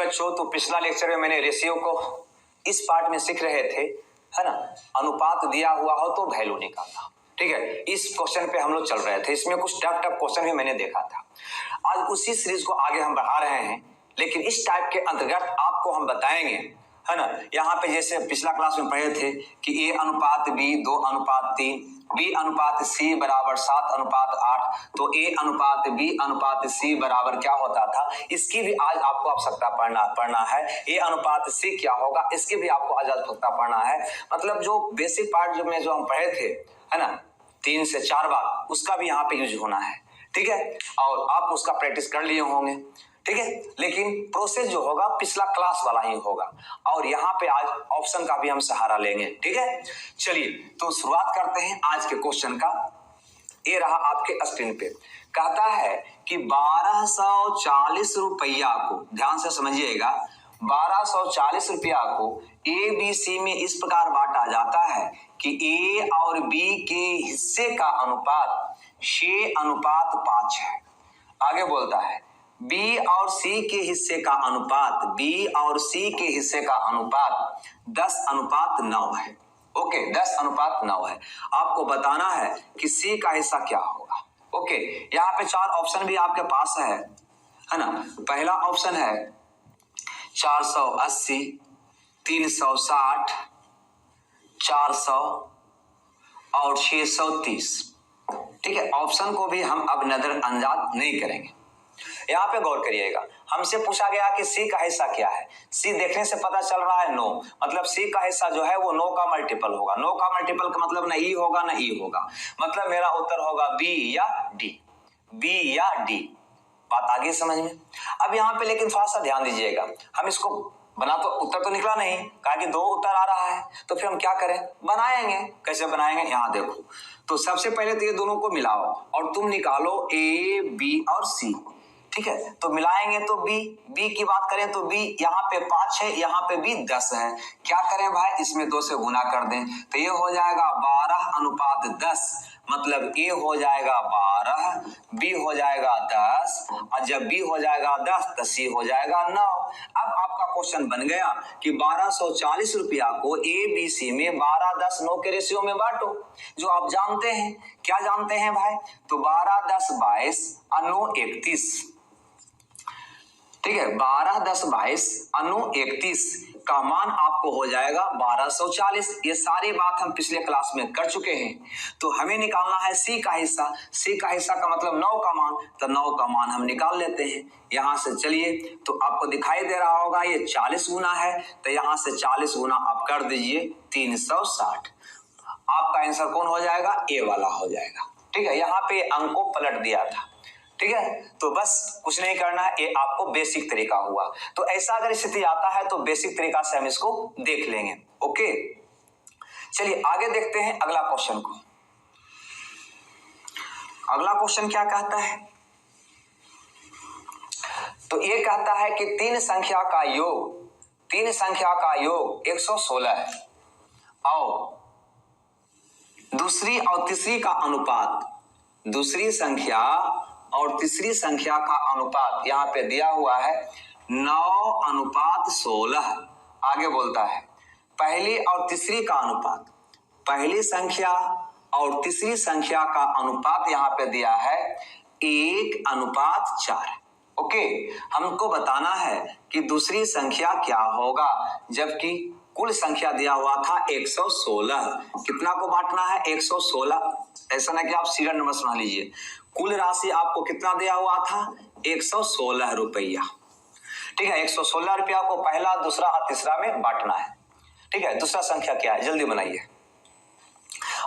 बच्चों, तो पिछला लेक्चर में मैंने रेशियो को इस पार्ट में सीख रहे थे, है ना। अनुपात दिया हुआ हो तो वैल्यू निकालना, ठीक है। इस क्वेश्चन पे हम लोग चल रहे थे, इसमें कुछ टफ क्वेश्चन भी मैंने देखा था। आज उसी सीरीज को आगे हम बढ़ा रहे हैं, लेकिन इस टाइप के अंतर्गत आपको हम बताएंगे, है ना। यहाँ पे जैसे पिछला क्लास में पढ़े थे कि A अनुपात B 2 अनुपात 3, B अनुपात C बराबर 7 अनुपात 8, तो A अनुपात B अनुपात C बराबर क्या होता था, इसकी भी आज आपको आवश्यकता पढ़ना है। A अनुपात C क्या होगा, इसकी भी आपको आज आवश्यकता पढ़ना है। मतलब जो बेसिक पार्ट जो हम पढ़े थे, है ना, 3 से 4 बार, उसका भी यहाँ पे यूज होना है, ठीक है। और आप उसका प्रैक्टिस कर लिए होंगे, ठीक है। लेकिन प्रोसेस जो होगा पिछला क्लास वाला ही होगा, और यहाँ पे आज ऑप्शन का भी हम सहारा लेंगे, ठीक है। चलिए तो शुरुआत करते हैं आज के क्वेश्चन का। ये रहा आपके स्क्रीन पे, कहता है कि 1240 रुपया को, ध्यान से समझिएगा, 1240 रुपया को ABC में इस प्रकार बांटा जाता है कि A और B के हिस्से का अनुपात 6:5 है। आगे बोलता है B और C के हिस्से का अनुपात, B और C के हिस्से का अनुपात 10:9 है। ओके, 10:9 है। आपको बताना है कि C का हिस्सा क्या होगा। ओके, यहाँ पे 4 ऑप्शन भी आपके पास है ना। पहला ऑप्शन है 480, 360, 400 और 630, ठीक है। ऑप्शन को भी हम अब नजरअंदाज नहीं करेंगे। यहाँ पे गौर करिएगा, हमसे पूछा गया कि C का हिस्सा क्या है। C देखने से पता चल रहा है 9, मतलब C का हिस्सा जो है वो 9 का मल्टीपल होगा। 9 का मल्टीपल का मतलब ना E होगा ना E होगा, मतलब मेरा उत्तर होगा B या D, B या D। बात आगे समझ में। अब यहाँ पे लेकिन थोड़ा सा ध्यान दीजिएगा, हम इसको बना तो उत्तर तो निकला नहीं, कहा कि 2 उत्तर आ रहा है, तो फिर हम क्या करें, बनाएंगे। कैसे बनाएंगे, यहाँ देखो। तो सबसे पहले तो ये दोनों को मिलाओ और तुम निकालो A, B और C, ठीक है। तो मिलाएंगे तो B की बात करें तो B यहाँ पे 5 है, यहाँ पे B 10 है। क्या करें भाई, इसमें 2 से गुना कर दें, तो ये हो जाएगा 12:10, मतलब A हो जाएगा 12, B हो जाएगा 10, और जब B हो जाएगा 10 तो C हो जाएगा 9। अब आपका क्वेश्चन बन गया कि 1240 रुपया को ABC में 12, 10, 9 के रेशियो में बांटो, जो आप जानते हैं। क्या जानते हैं भाई, तो 12, 10, 22 और 9, 31, ठीक है। 12, 10, 22 और 9, 31 का मान आपको हो जाएगा 1240। ये सारी बात हम पिछले क्लास में कर चुके हैं। तो हमें निकालना है C का हिस्सा। C का हिस्सा का मतलब 9 का मान, तो 9 का मान हम निकाल लेते हैं यहाँ से। चलिए, तो आपको दिखाई दे रहा होगा ये 40 गुना है, तो यहाँ से 40 गुना आप कर दीजिए 360। आपका आंसर कौन हो जाएगा, A वाला हो जाएगा, ठीक है। यहाँ पे अंक को पलट दिया था, ठीक है। तो बस कुछ नहीं करना है, ये आपको बेसिक तरीका हुआ। तो ऐसा अगर स्थिति आता है तो बेसिक तरीका से हम इसको देख लेंगे। ओके, चलिए आगे देखते हैं अगला क्वेश्चन को। अगला क्वेश्चन क्या कहता है, तो ये कहता है कि 3 संख्या का योग 116 है, और दूसरी और तीसरी का अनुपात, दूसरी संख्या और तीसरी संख्या का अनुपात यहाँ पे दिया हुआ है 9:16। आगे बोलता है पहली और तीसरी का अनुपात, पहली संख्या और तीसरी संख्या का अनुपात यहाँ पे दिया है 1:4। ओके, हमको बताना है कि दूसरी संख्या क्या होगा, जबकि कुल संख्या दिया हुआ था 116। कितना को बांटना है, 116। ऐसा ना कि आप सीरियल नंबर सुना लीजिए। कुल राशि आपको कितना दिया हुआ था, 116 रुपया, ठीक है। 116 रुपया को पहला, दूसरा और तीसरा में बांटना है, ठीक है। दूसरा संख्या क्या है, जल्दी बनाइए,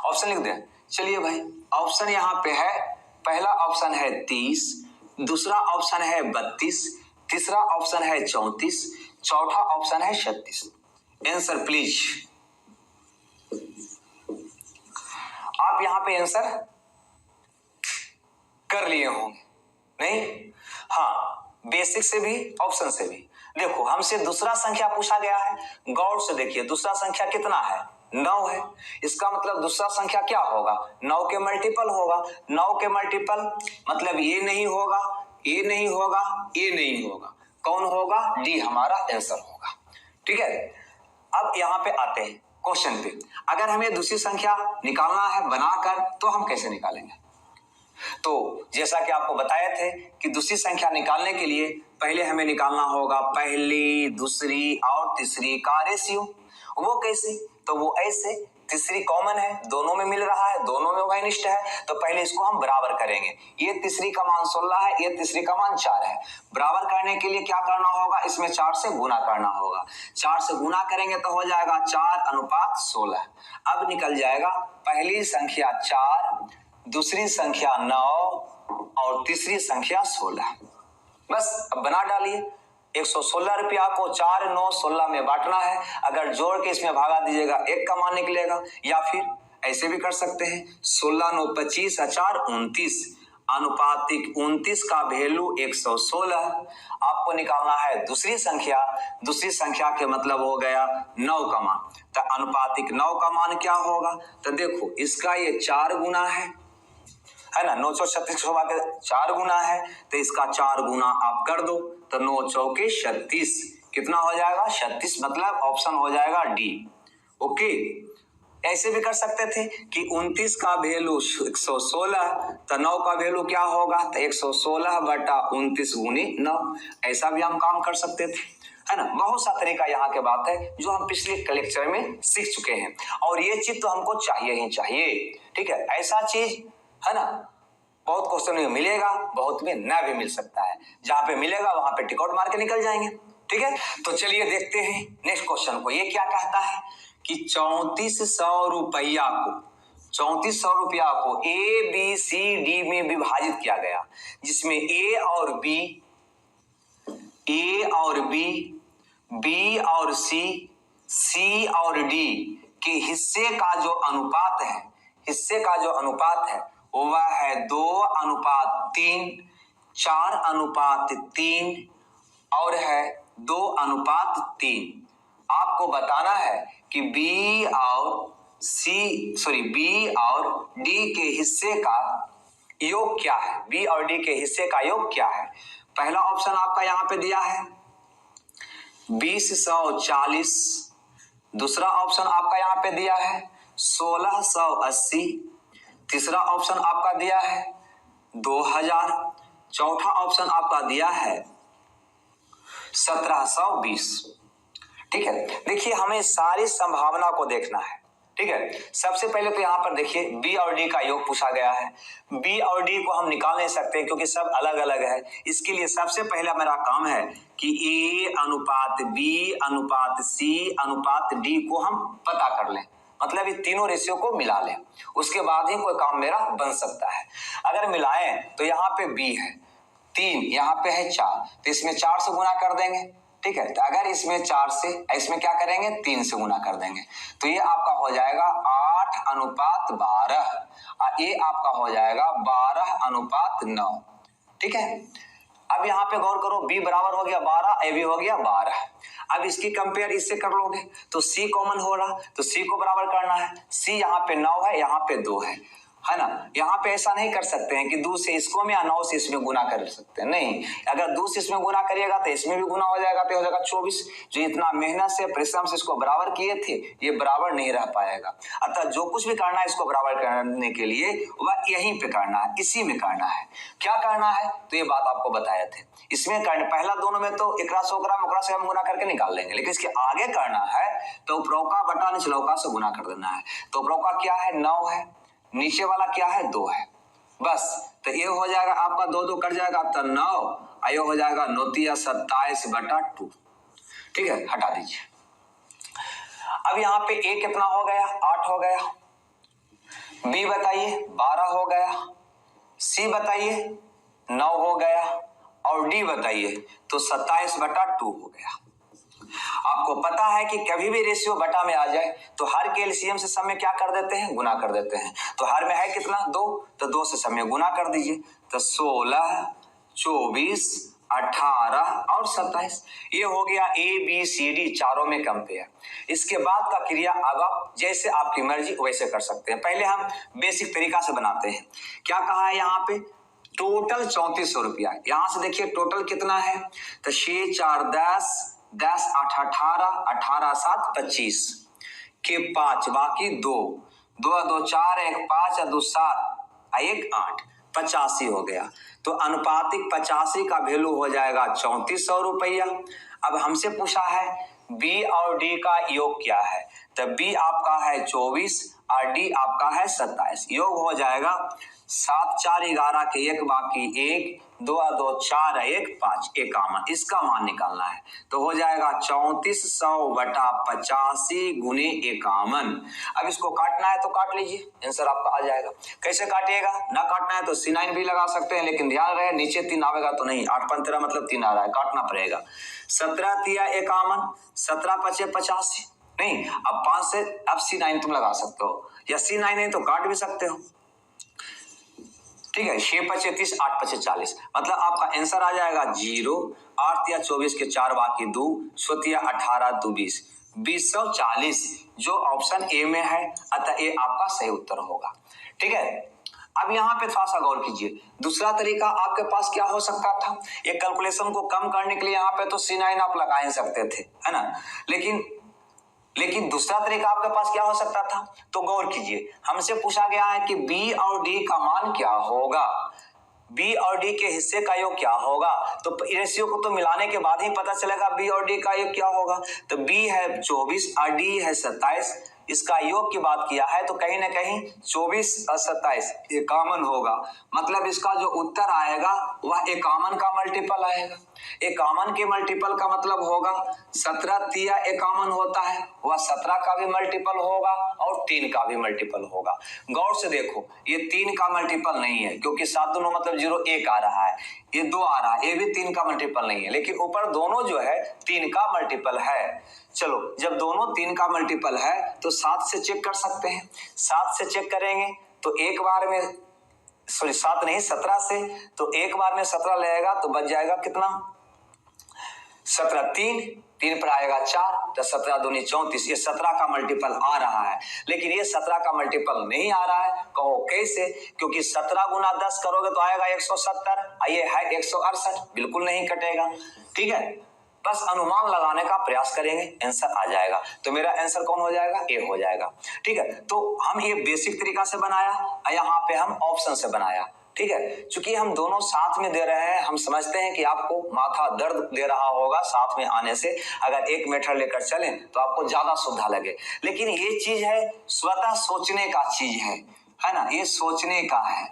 ऑप्शन लिख दें। चलिए भाई, ऑप्शन यहाँ पे है, पहला ऑप्शन है 30, दूसरा ऑप्शन है 32, तीसरा ऑप्शन है 34, चौथा ऑप्शन है 36। Answer please. आप यहाँ पे आंसर कर लिए होंगे, नहीं? हाँ, बेसिक से भी ऑप्शन से भी। देखो, हमसे दूसरा संख्या पूछा गया है, गौर से देखिए, दूसरा संख्या कितना है, 9 है। इसका मतलब दूसरा संख्या क्या होगा, 9 के मल्टीपल होगा। 9 के मल्टीपल मतलब ये नहीं होगा, ये नहीं होगा, ये नहीं होगा। कौन होगा? डी हमारा आंसर होगा। ठीक है, अब यहां पे आते हैं क्वेश्चन पे। अगर हमें दूसरी संख्या निकालना है बनाकर तो हम कैसे निकालेंगे? तो जैसा कि आपको बताए थे कि दूसरी संख्या निकालने के लिए पहले हमें निकालना होगा पहली, दूसरी और तीसरी का रेशियो। वो कैसे? तो वो ऐसे, तीसरी कॉमन है, दोनों में मिल रहा है, दोनों में उभयनिष्ठ है, तो पहले इसको हम बराबर करेंगे। ये तीसरी का मान 16 है, ये तीसरी का मान 4 है। बराबर करने के लिए क्या करना होगा? इसमें 4 से गुना करना होगा। 4 से गुना करेंगे तो हो जाएगा 4:16। अब निकल जाएगा पहली संख्या 4, दूसरी संख्या 9 और तीसरी संख्या 16। बस अब बना डालिए। 116 रुपया को 4, 9, 16 में बांटना है। अगर जोड़ के इसमें भागा दीजिएगा 1 का मान निकलेगा, या फिर ऐसे भी कर सकते हैं 16, 9, 25, 4, 29 अनुपातिक 29 का वैल्यू 116। आपको निकालना है दूसरी संख्या। दूसरी संख्या के मतलब हो गया 9 का मान। तो अनुपातिक 9 का मान क्या होगा? तो देखो इसका ये 4 गुना है ना, 9 चौक 36 के 4 गुना है, तो इसका 4 गुना आप कर दो तो 9 चौके 36 कितना हो जाएगा? 36, मतलब ऑप्शन हो जाएगा डी। ओके, ऐसे भी कर सकते थे कि 29 का वैल्यू 116, तो 9 का वैल्यू क्या होगा? तो 116 बटा 29 गुनी 9। ऐसा भी हम काम कर सकते थे, है ना। बहुत सा तरीका यहाँ के बात है जो हम पिछले लेक्चर में सीख चुके हैं, और ये चीज तो हमको चाहिए ही चाहिए। ठीक है, ऐसा चीज है ना, बहुत क्वेश्चन में मिलेगा, बहुत में ना भी मिल सकता है। जहां पे मिलेगा वहां पे टिकट मार के निकल जाएंगे। ठीक है, तो चलिए देखते हैं नेक्स्ट क्वेश्चन को। ये क्या कहता है कि 3400 रुपया को 3400 रुपया को ए बी सी डी में विभाजित किया गया, जिसमें ए और बी, बी और सी और डी के हिस्से का जो अनुपात है वह है 2:3, 4:3 और है 2:3। आपको बताना है कि बी और डी के हिस्से का योग क्या है। बी और डी के हिस्से का योग क्या है? पहला ऑप्शन आपका यहां पे दिया है 2040, दूसरा ऑप्शन आपका यहां पे दिया है 1680, तीसरा ऑप्शन आपका दिया है 2000, चौथा ऑप्शन आपका दिया है 1720। ठीक है, देखिए हमें सारी संभावना को देखना है। ठीक है, सबसे पहले तो यहाँ पर देखिए बी और डी का योग पूछा गया है। बी और डी को हम निकाल नहीं सकते क्योंकि सब अलग अलग है। इसके लिए सबसे पहला मेरा काम है कि ए अनुपात बी अनुपात सी अनुपात डी को हम पता कर लें, मतलब ये तीनों रेशियो को मिला लें, उसके बाद ही कोई काम मेरा बन सकता है। अगर मिलाएं तो यहाँ पे बी है 3, यहाँ पे है 4, तो इसमें 4 से गुना कर देंगे। ठीक है, तो अगर इसमें 4 से, इसमें क्या करेंगे 3 से गुना कर देंगे, तो ये आपका हो जाएगा 8:12 और ये आपका हो जाएगा 12:9। ठीक है, अब यहाँ पे गौर करो, b बराबर हो गया 12, ए भी हो गया 12। अब इसकी कंपेयर इससे कर लोगे तो c कॉमन हो रहा, तो c को बराबर करना है। c यहाँ पे 9 है, यहाँ पे 2 है ना। यहाँ पे ऐसा नहीं कर सकते हैं कि 2 से इसको में या 9 से इसमें गुना कर सकते हैं, नहीं। अगर 2 से इसमें गुना करिएगा तो इसमें भी गुना हो जाएगा, तो हो जाएगा 24। जो इतना मेहनत से परिश्रम से इसको बराबर किए थे, ये बराबर नहीं रह पाएगा। अतः जो कुछ भी करना है इसको बराबर करने के लिए वह यहीं पे करना है, इसी में करना है। क्या करना है तो ये बात आपको बताए थे। इसमें पहला दोनों में तो एकरा से हम गुना करके निकाल लेंगे, लेकिन इसके आगे करना है तो उपरौका बटा निचलौका से गुना कर देना है। तो उपरौका क्या है 9 है, नीचे वाला क्या है 2 है, बस। तो ये हो जाएगा आपका 2 कट जाएगा तो 9, आयो हो जाएगा 9 27/2। ठीक है, हटा दीजिए। अब यहाँ पे ए कितना हो गया 8 हो गया, बी बताइए 12 हो गया, सी बताइए 9 हो गया और डी बताइए तो 27/2 हो गया। आपको पता है कि कभी भी रेशियो बटा में आ जाए तो हर के एलसीएम से सब में क्या कर देते हैं गुना कर देते हैं। तो हर में है कितना 2, तो 2 से सब में गुना कर दीजिए, तो 16, 24, 18 और 27। ये हो गया ए बी सी डी चारों में कंपेयर। इसके बाद का क्रिया अब आप जैसे आपकी मर्जी वैसे कर सकते हैं। पहले हम बेसिक तरीका से बनाते हैं। क्या कहा है यहाँ पे टोटल 3400 रुपया। यहां से देखिए टोटल कितना है, तो 6 4 10, 10 8 18, 18 7 25 के 5 बाकी 2, 2 2 4 1 5 2 7 1 8, 85 हो गया। तो अनुपातिक 85 का वैल्यू हो जाएगा 3400 रुपया। अब हमसे पूछा है बी और डी का योग क्या है, तो बी आपका है 24 और डी आपका है 27। योग हो जाएगा 7 4 11 के 1 बाकी 1, 2 2 4 1 5, 51। इसका मान निकालना है तो हो जाएगा 3400 बटा 85 गुने 51। अब इसको काटना है तो काट लीजिए, आंसर आपका आ जाएगा। कैसे काटिएगा, ना काटना है तो C9 भी लगा सकते हैं, लेकिन ध्यान रहे नीचे 3 आवेगा तो नहीं, 8 15 मतलब 3 आ रहा है, काटना पड़ेगा। 17 3 51, 17 5 85 नहीं, अब 5 से अब C9 तुम लगा सकते हो, या C9 नहीं तो काट भी सकते हो। ठीक है, 6 5 30, 8 5 40, मतलब आपका आंसर आ जाएगा 0, 8 या 24 के 4 बाकी 2, 7 18 2 20, 2040 जो ऑप्शन ए में है, अतः ए आपका सही उत्तर होगा। ठीक है, अब यहाँ पे थोड़ा सा गौर कीजिए, दूसरा तरीका आपके पास क्या हो सकता था, ये कैलकुलेशन को कम करने के लिए यहाँ पे तो C9 आप लगा ही सकते थे, है ना, लेकिन दूसरा तरीका आपके पास क्या हो सकता था, तो गौर कीजिए, हमसे पूछा गया है कि बी और डी का मान क्या होगा, बी और डी के हिस्से का योग क्या होगा, तो रेशियो को तो मिलाने के बाद ही पता चलेगा बी और डी का योग क्या होगा। तो बी है 24 और डी है 27, इसका योग की बात किया है तो कहीं ना कहीं 24 और 27 51 होगा, मतलब इसका जो उत्तर आएगा वह 51 का मल्टीपल आएगा। 51 के मल्टीपल का मतलब होगा 17 3 51 होता है, वह 17 का भी मल्टीपल होगा और 3 का भी मल्टीपल होगा। गौर से देखो, ये 3 का मल्टीपल नहीं है क्योंकि 7 दोनों मतलब 0 1 आ रहा है, ये 2 आ रहा है, ये भी 3 का मल्टीपल नहीं है, लेकिन ऊपर दोनों जो है 3 का मल्टीपल है। चलो, जब दोनों 3 का मल्टीपल है तो 7 से चेक कर सकते हैं, 7 से चेक करेंगे तो एक बार में 7 नहीं 17 से, तो एक बार में 17 लगेगा तो बच जाएगा कितना, 17 3 पर आएगा 4, तो 17 दूनी 34, ये 17 का मल्टीपल आ रहा है, लेकिन ये 17 का मल्टीपल नहीं आ रहा है। कहो कैसे, क्योंकि 17 गुना 10 करोगे तो आएगा 170, ये है 168, बिल्कुल नहीं कटेगा। ठीक है, बस अनुमान लगाने का प्रयास करेंगे, आंसर आ जाएगा। तो मेरा आंसर कौन हो जाएगा, ए हो जाएगा। ठीक है, तो हम ये बेसिक तरीका से बनाया, यहाँ पे हम ऑप्शन से बनाया। ठीक है, चूंकि हम दोनों साथ में दे रहे हैं, हम समझते हैं कि आपको माथा दर्द दे रहा होगा साथ में आने से, अगर एक मेथड लेकर चलें तो आपको ज्यादा सुविधा लगे, लेकिन ये चीज है स्वतः सोचने का चीज है ना, ये सोचने का है।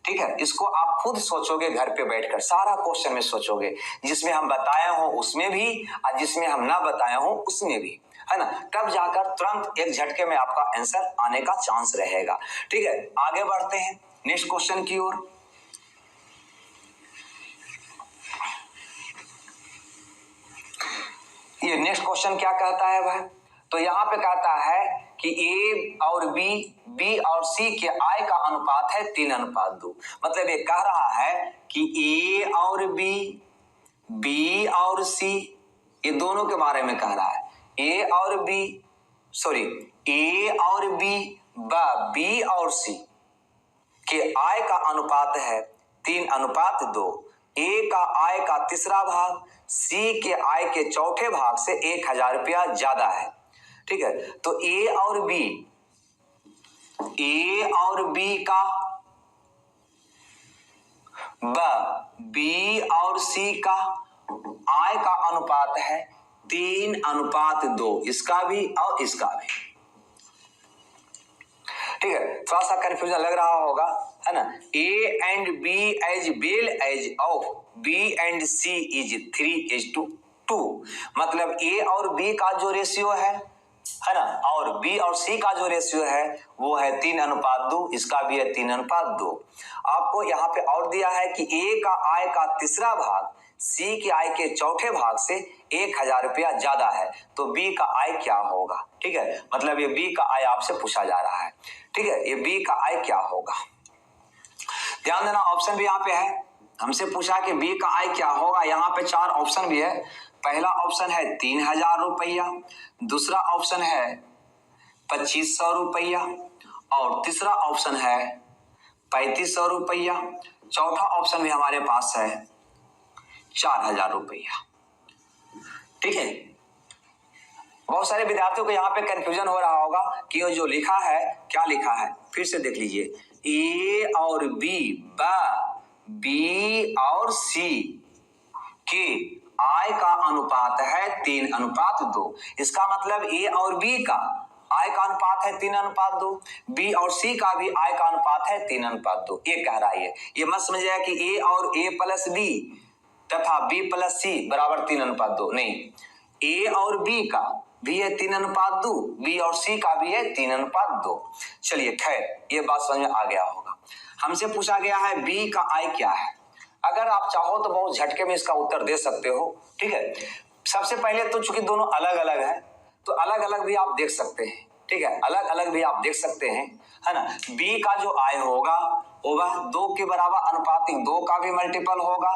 ठीक है, इसको आप खुद सोचोगे घर पे बैठकर, सारा क्वेश्चन में सोचोगे, जिसमें हम बताए हो उसमें भी और जिसमें हम ना बताए हो उसमें भी, है ना, तब जाकर तुरंत एक झटके में आपका आंसर आने का चांस रहेगा। ठीक है, आगे बढ़ते हैं नेक्स्ट क्वेश्चन की ओर। ये नेक्स्ट क्वेश्चन क्या कहता है भाई, तो यहाँ पे कहता है कि ए और बी और सी के आय का अनुपात है 3:2, मतलब ये कह रहा है कि ए और बी और सी, ये दोनों के बारे में कह रहा है, ए और बी बी और सी के आय का अनुपात है 3:2, ए का आय का तीसरा भाग सी के आय के चौथे भाग से 1000 रुपया ज्यादा है। ठीक है, तो ए और बी का बी और सी का आय का अनुपात है 3:2, इसका भी और इसका भी। ठीक है, थोड़ा सा कंफ्यूजन लग रहा होगा, है ना, A and B as well as of B and C is 3:2, मतलब ए और बी का जो रेशियो है ना, और बी और सी का जो रेशियो है वो है 3:2, इसका भी है 3:2। आपको यहाँ पे और दिया है कि ए का आय का तीसरा भाग सी के आय के चौथे भाग से 1000 रुपया ज्यादा है, तो बी का आय क्या होगा। ठीक है, मतलब ये बी का आय आपसे पूछा जा रहा है। ठीक है, ये बी का आय क्या होगा, ध्यान देना, ऑप्शन भी यहाँ पे है, हमसे पूछा कि बी का आय क्या होगा। यहाँ पे 4 ऑप्शन भी है, पहला ऑप्शन है 3000 रुपया, दूसरा ऑप्शन है 2500 रुपया और तीसरा ऑप्शन है 3500 रुपया, चौथा ऑप्शन भी हमारे पास है 4,000 रुपया। ठीक है, बहुत सारे विद्यार्थियों को यहाँ पे कंफ्यूजन हो रहा होगा कि ये जो लिखा है क्या लिखा है, फिर से देख लीजिए। ए और बी और सी के आय का अनुपात है 3:2। इसका मतलब ए और बी का आय का अनुपात है 3:2, बी और सी का भी आय का अनुपात है 3:2। ये कह रहा है, ये मत समझिएगा कि ए और ए प्लस बी तथा बी प्लस सी बराबर 3:2, नहीं, ए और बी का भी है 3:2, बी और सी का भी है 3:2। चलिए खैर, ये बात समझ में आ गया होगा। हमसे पूछा गया है बी का आय क्या है। अगर आप चाहो तो बहुत झटके में इसका उत्तर दे सकते हो। ठीक है, सबसे पहले तो चूंकि दोनों अलग अलग है तो अलग अलग भी आप देख सकते हैं। ठीक है, अलग अलग भी आप देख सकते हैं, है ना। बी का जो आय होगा वह 2 के बराबर अनुपातिक 2 का भी मल्टीपल होगा,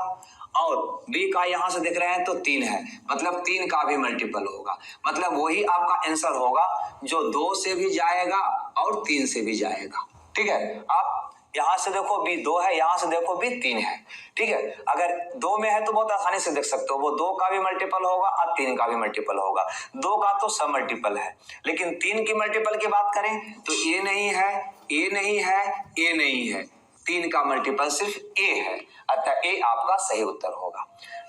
और बी का यहां से देख रहे हैं तो 3 है, मतलब 3 का भी मल्टीपल होगा। मतलब वही आपका आंसर होगा जो 2 से भी जाएगा और 3 से भी जाएगा। ठीक है, आप यहां से देखो बी 2 है, यहां से देखो बी 3 है। ठीक है, अगर 2 में है तो बहुत आसानी से देख सकते हो, वो 2 का भी मल्टीपल होगा और 3 का भी मल्टीपल होगा। 2 का तो सब मल्टीपल है, लेकिन 3 की मल्टीपल की बात करें तो ए नहीं है, ए नहीं है, ए नहीं है, 3 का मल्टीपल सिर्फ ए है, अतः ए आपका सही उत्तर होगा।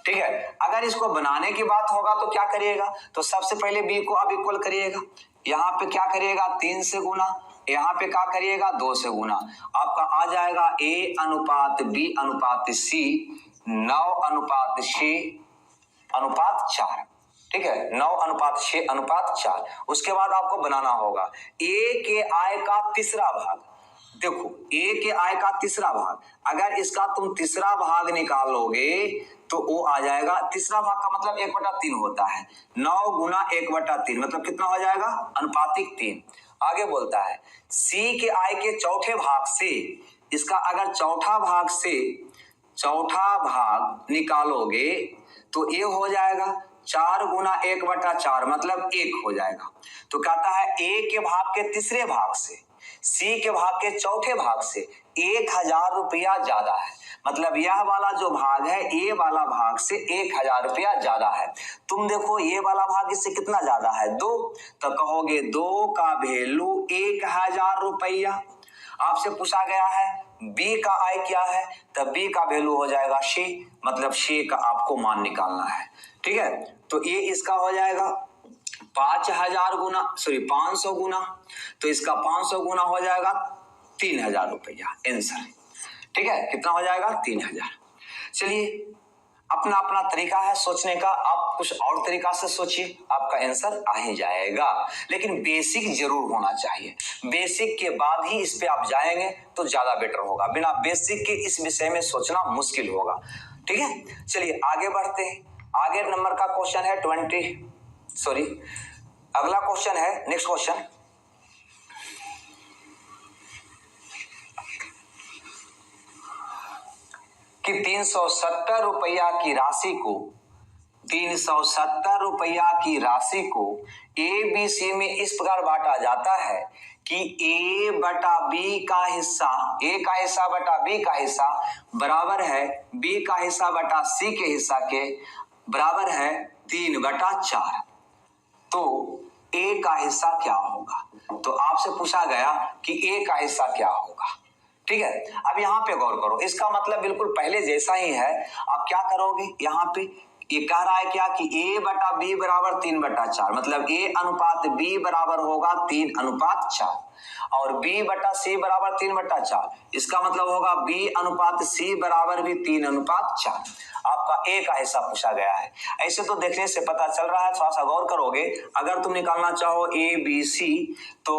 ठीक है, अगर इसको बनाने की बात होगा तो क्या करिएगा, तो सबसे पहले बी को अब इक्वल करिएगा। यहाँ पे क्या करिएगा, 3 से गुना, यहाँ पे क्या करिएगा 2 से गुना, आपका आ जाएगा ए अनुपात बी अनुपात सी 9:6:4। ठीक है, 9:6:4। उसके बाद आपको बनाना होगा ए के आय का तीसरा भाग। देखो, ए के आय का तीसरा भाग, अगर इसका तुम तीसरा भाग निकालोगे तो वो आ जाएगा, तीसरा भाग का मतलब 1/3 होता है, 9 गुना 1/3 मतलब कितना हो जाएगा, अनुपातिक 3। आगे बोलता है सी के आय के चौथे भाग से, इसका अगर चौथा भाग निकालोगे तो ये हो जाएगा 4 गुना 1/4 मतलब 1 हो जाएगा। तो कहता है ए के भाग के तीसरे भाग से सी के भाग के चौथे भाग से 1,000 रुपया ज्यादा है, मतलब यह वाला जो भाग है ए वाला भाग से 1,000 रुपया ज्यादा है। तुम देखो ये वाला भाग इससे कितना ज्यादा है, 2, तो कहोगे 2 का वैल्यू 1,000 रुपया। आपसे पूछा गया है बी का आय क्या है, तब बी का वैल्यू हो जाएगा शी, मतलब शी का आपको मान निकालना है। ठीक है, तो ये इसका हो जाएगा 500 गुना, तो इसका 500 गुना हो जाएगा 3,000 रुपया आंसर। ठीक है, कितना हो जाएगा 3,000। चलिए, अपना अपना तरीका है सोचने का, आप कुछ और तरीका से सोचिए, आपका आंसर आ ही जाएगा। लेकिन बेसिक जरूर होना चाहिए, बेसिक के बाद ही इस पे आप जाएंगे तो ज्यादा बेटर होगा, बिना बेसिक के इस विषय में सोचना मुश्किल होगा। ठीक है, चलिए आगे बढ़ते हैं। आगे नंबर का क्वेश्चन है अगला क्वेश्चन है, नेक्स्ट क्वेश्चन, कि 370 रुपया की राशि को ए बी सी में इस प्रकार बांटा जाता है कि ए बटा बी का हिस्सा, ए का हिस्सा बटा बी का हिस्सा बराबर है बी का हिस्सा बटा सी के हिस्सा के बराबर है 3/4। तो ए का हिस्सा क्या होगा, तो आपसे पूछा गया कि ए का हिस्सा क्या होगा। ठीक है, अब यहाँ पे गौर करो, इसका मतलब बिल्कुल पहले जैसा ही है। आप क्या करोगे, यहाँ पे ये कह रहा है क्या कि ए बटा बी बराबर 3/4, मतलब ए अनुपात बी बराबर होगा 3:4 और बी बटा सी बराबर 3/4, इसका मतलब होगा बी अनुपात सी बराबर भी 3:4। आपका ए का हिस्सा पूछा गया है। ऐसे तो देखने से पता चल रहा है, थोड़ा सा गौर करोगे, अगर तुम निकालना चाहो ए बी सी तो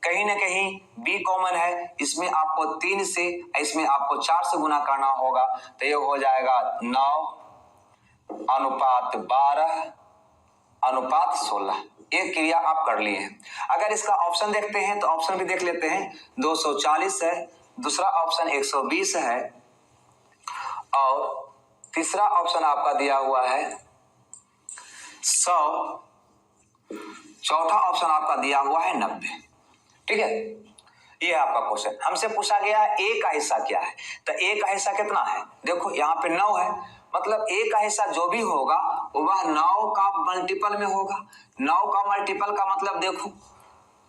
कहीं ना कहीं बी कॉमन है, इसमें आपको 3 से, इसमें आपको 4 से गुना करना होगा, तो ये हो जाएगा 9:12:16। एक क्रिया आप कर लिए हैं। अगर इसका ऑप्शन देखते हैं तो ऑप्शन भी देख लेते हैं, 240 है, दूसरा ऑप्शन 120 है और तीसरा ऑप्शन आपका दिया हुआ है 100, चौथा ऑप्शन आपका दिया हुआ है 90। ठीक है, ये है आपका क्वेश्चन। हमसे पूछा गया है ए का हिस्सा क्या है, तो ए का हिस्सा कितना है, देखो यहाँ पे 9 है, मतलब ए का हिस्सा जो भी होगा वह 9 का मल्टीपल में होगा। 9 का मल्टीपल का मतलब देखो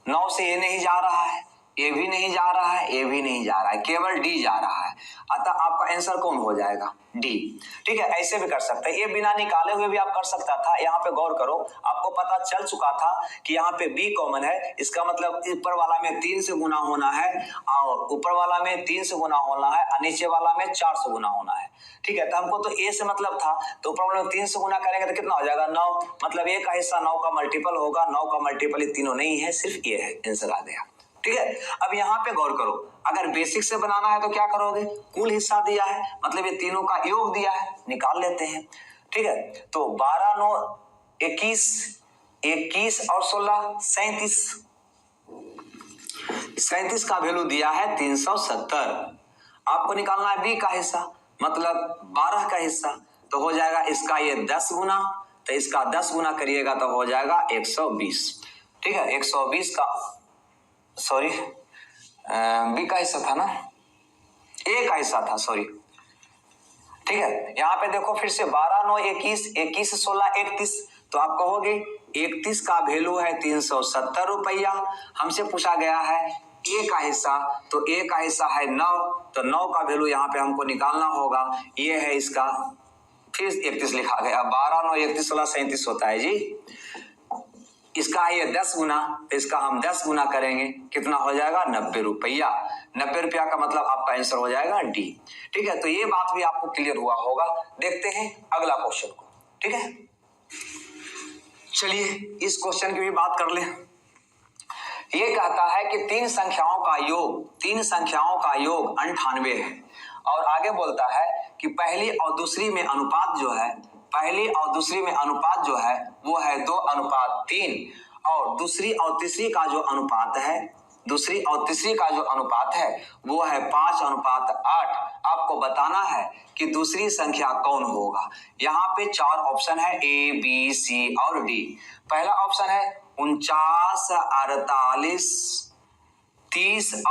9 से ये नहीं जा रहा है, ये भी नहीं जा रहा है, ये भी नहीं जा रहा है, केवल डी जा रहा है, अतः आपका आंसर कौन हो जाएगा, डी। ठीक है, ऐसे भी कर सकते हैं, ये बिना निकाले हुए भी आप कर सकता था। यहाँ पे गौर करो, आपको पता चल चुका था कि यहाँ पे बी कॉमन है, इसका मतलब ऊपर वाला में 3 से गुना होना है और ऊपर वाला में 3 से गुना होना है और नीचे वाला में 4 से गुना होना है। ठीक है, तो हमको तो ए से मतलब था, तो ऊपर वाले में 3 से गुना करेंगे तो कितना हो जाएगा 9, मतलब ए का हिस्सा 9 का मल्टीपल होगा। 9 का मल्टीपल ये तीनों नहीं है, सिर्फ ये है, आंसर आ गया। ठीक है, अब यहाँ पे गौर करो, अगर बेसिक से बनाना है तो क्या करोगे, कुल हिस्सा दिया है, मतलब ये तीनों का योग दिया है, निकाल लेते हैं। ठीक है, तो 12 9 21, 21 और 16 37, 37 का वैल्यू दिया है 370। आपको निकालना है बी का हिस्सा, मतलब 12 का हिस्सा, तो हो जाएगा इसका ये 10 गुना, तो इसका 10 गुना करिएगा तो हो जाएगा 120। ठीक है, 120 का सॉरी बी का हिस्सा था ना, ए का हिस्सा था, सॉरी। ठीक है, यहाँ पे देखो फिर से 12 9 21, 21 16 31, तो आप कहोगे 31 का वैल्यू है 370 रुपया। हमसे पूछा गया है ए का हिस्सा, तो ए का हिस्सा है 9, तो 9 का वैल्यू यहाँ पे हमको निकालना होगा, ये है इसका, फिर 31 लिखा गया, 12 9 31 16 37 होता है जी। इसका है ये 10 गुना, तो इसका हम 10 गुना करेंगे, कितना हो जाएगा 90 रुपया। 90 रुपया का मतलब आपका आंसर हो जाएगा डी। ठीक है, तो ये बात भी आपको क्लियर हुआ होगा। देखते हैं अगला क्वेश्चन को। ठीक है, चलिए इस क्वेश्चन की भी बात कर ले। ये कहता है कि तीन संख्याओं का योग 98 है, और आगे बोलता है कि पहली और दूसरी में अनुपात जो है वो है 2:3, और दूसरी और तीसरी का जो अनुपात है वो है 5:8। आपको बताना है कि दूसरी संख्या कौन होगा। यहाँ पे 4 ऑप्शन है, ए बी सी और डी। पहला ऑप्शन है 49 48 30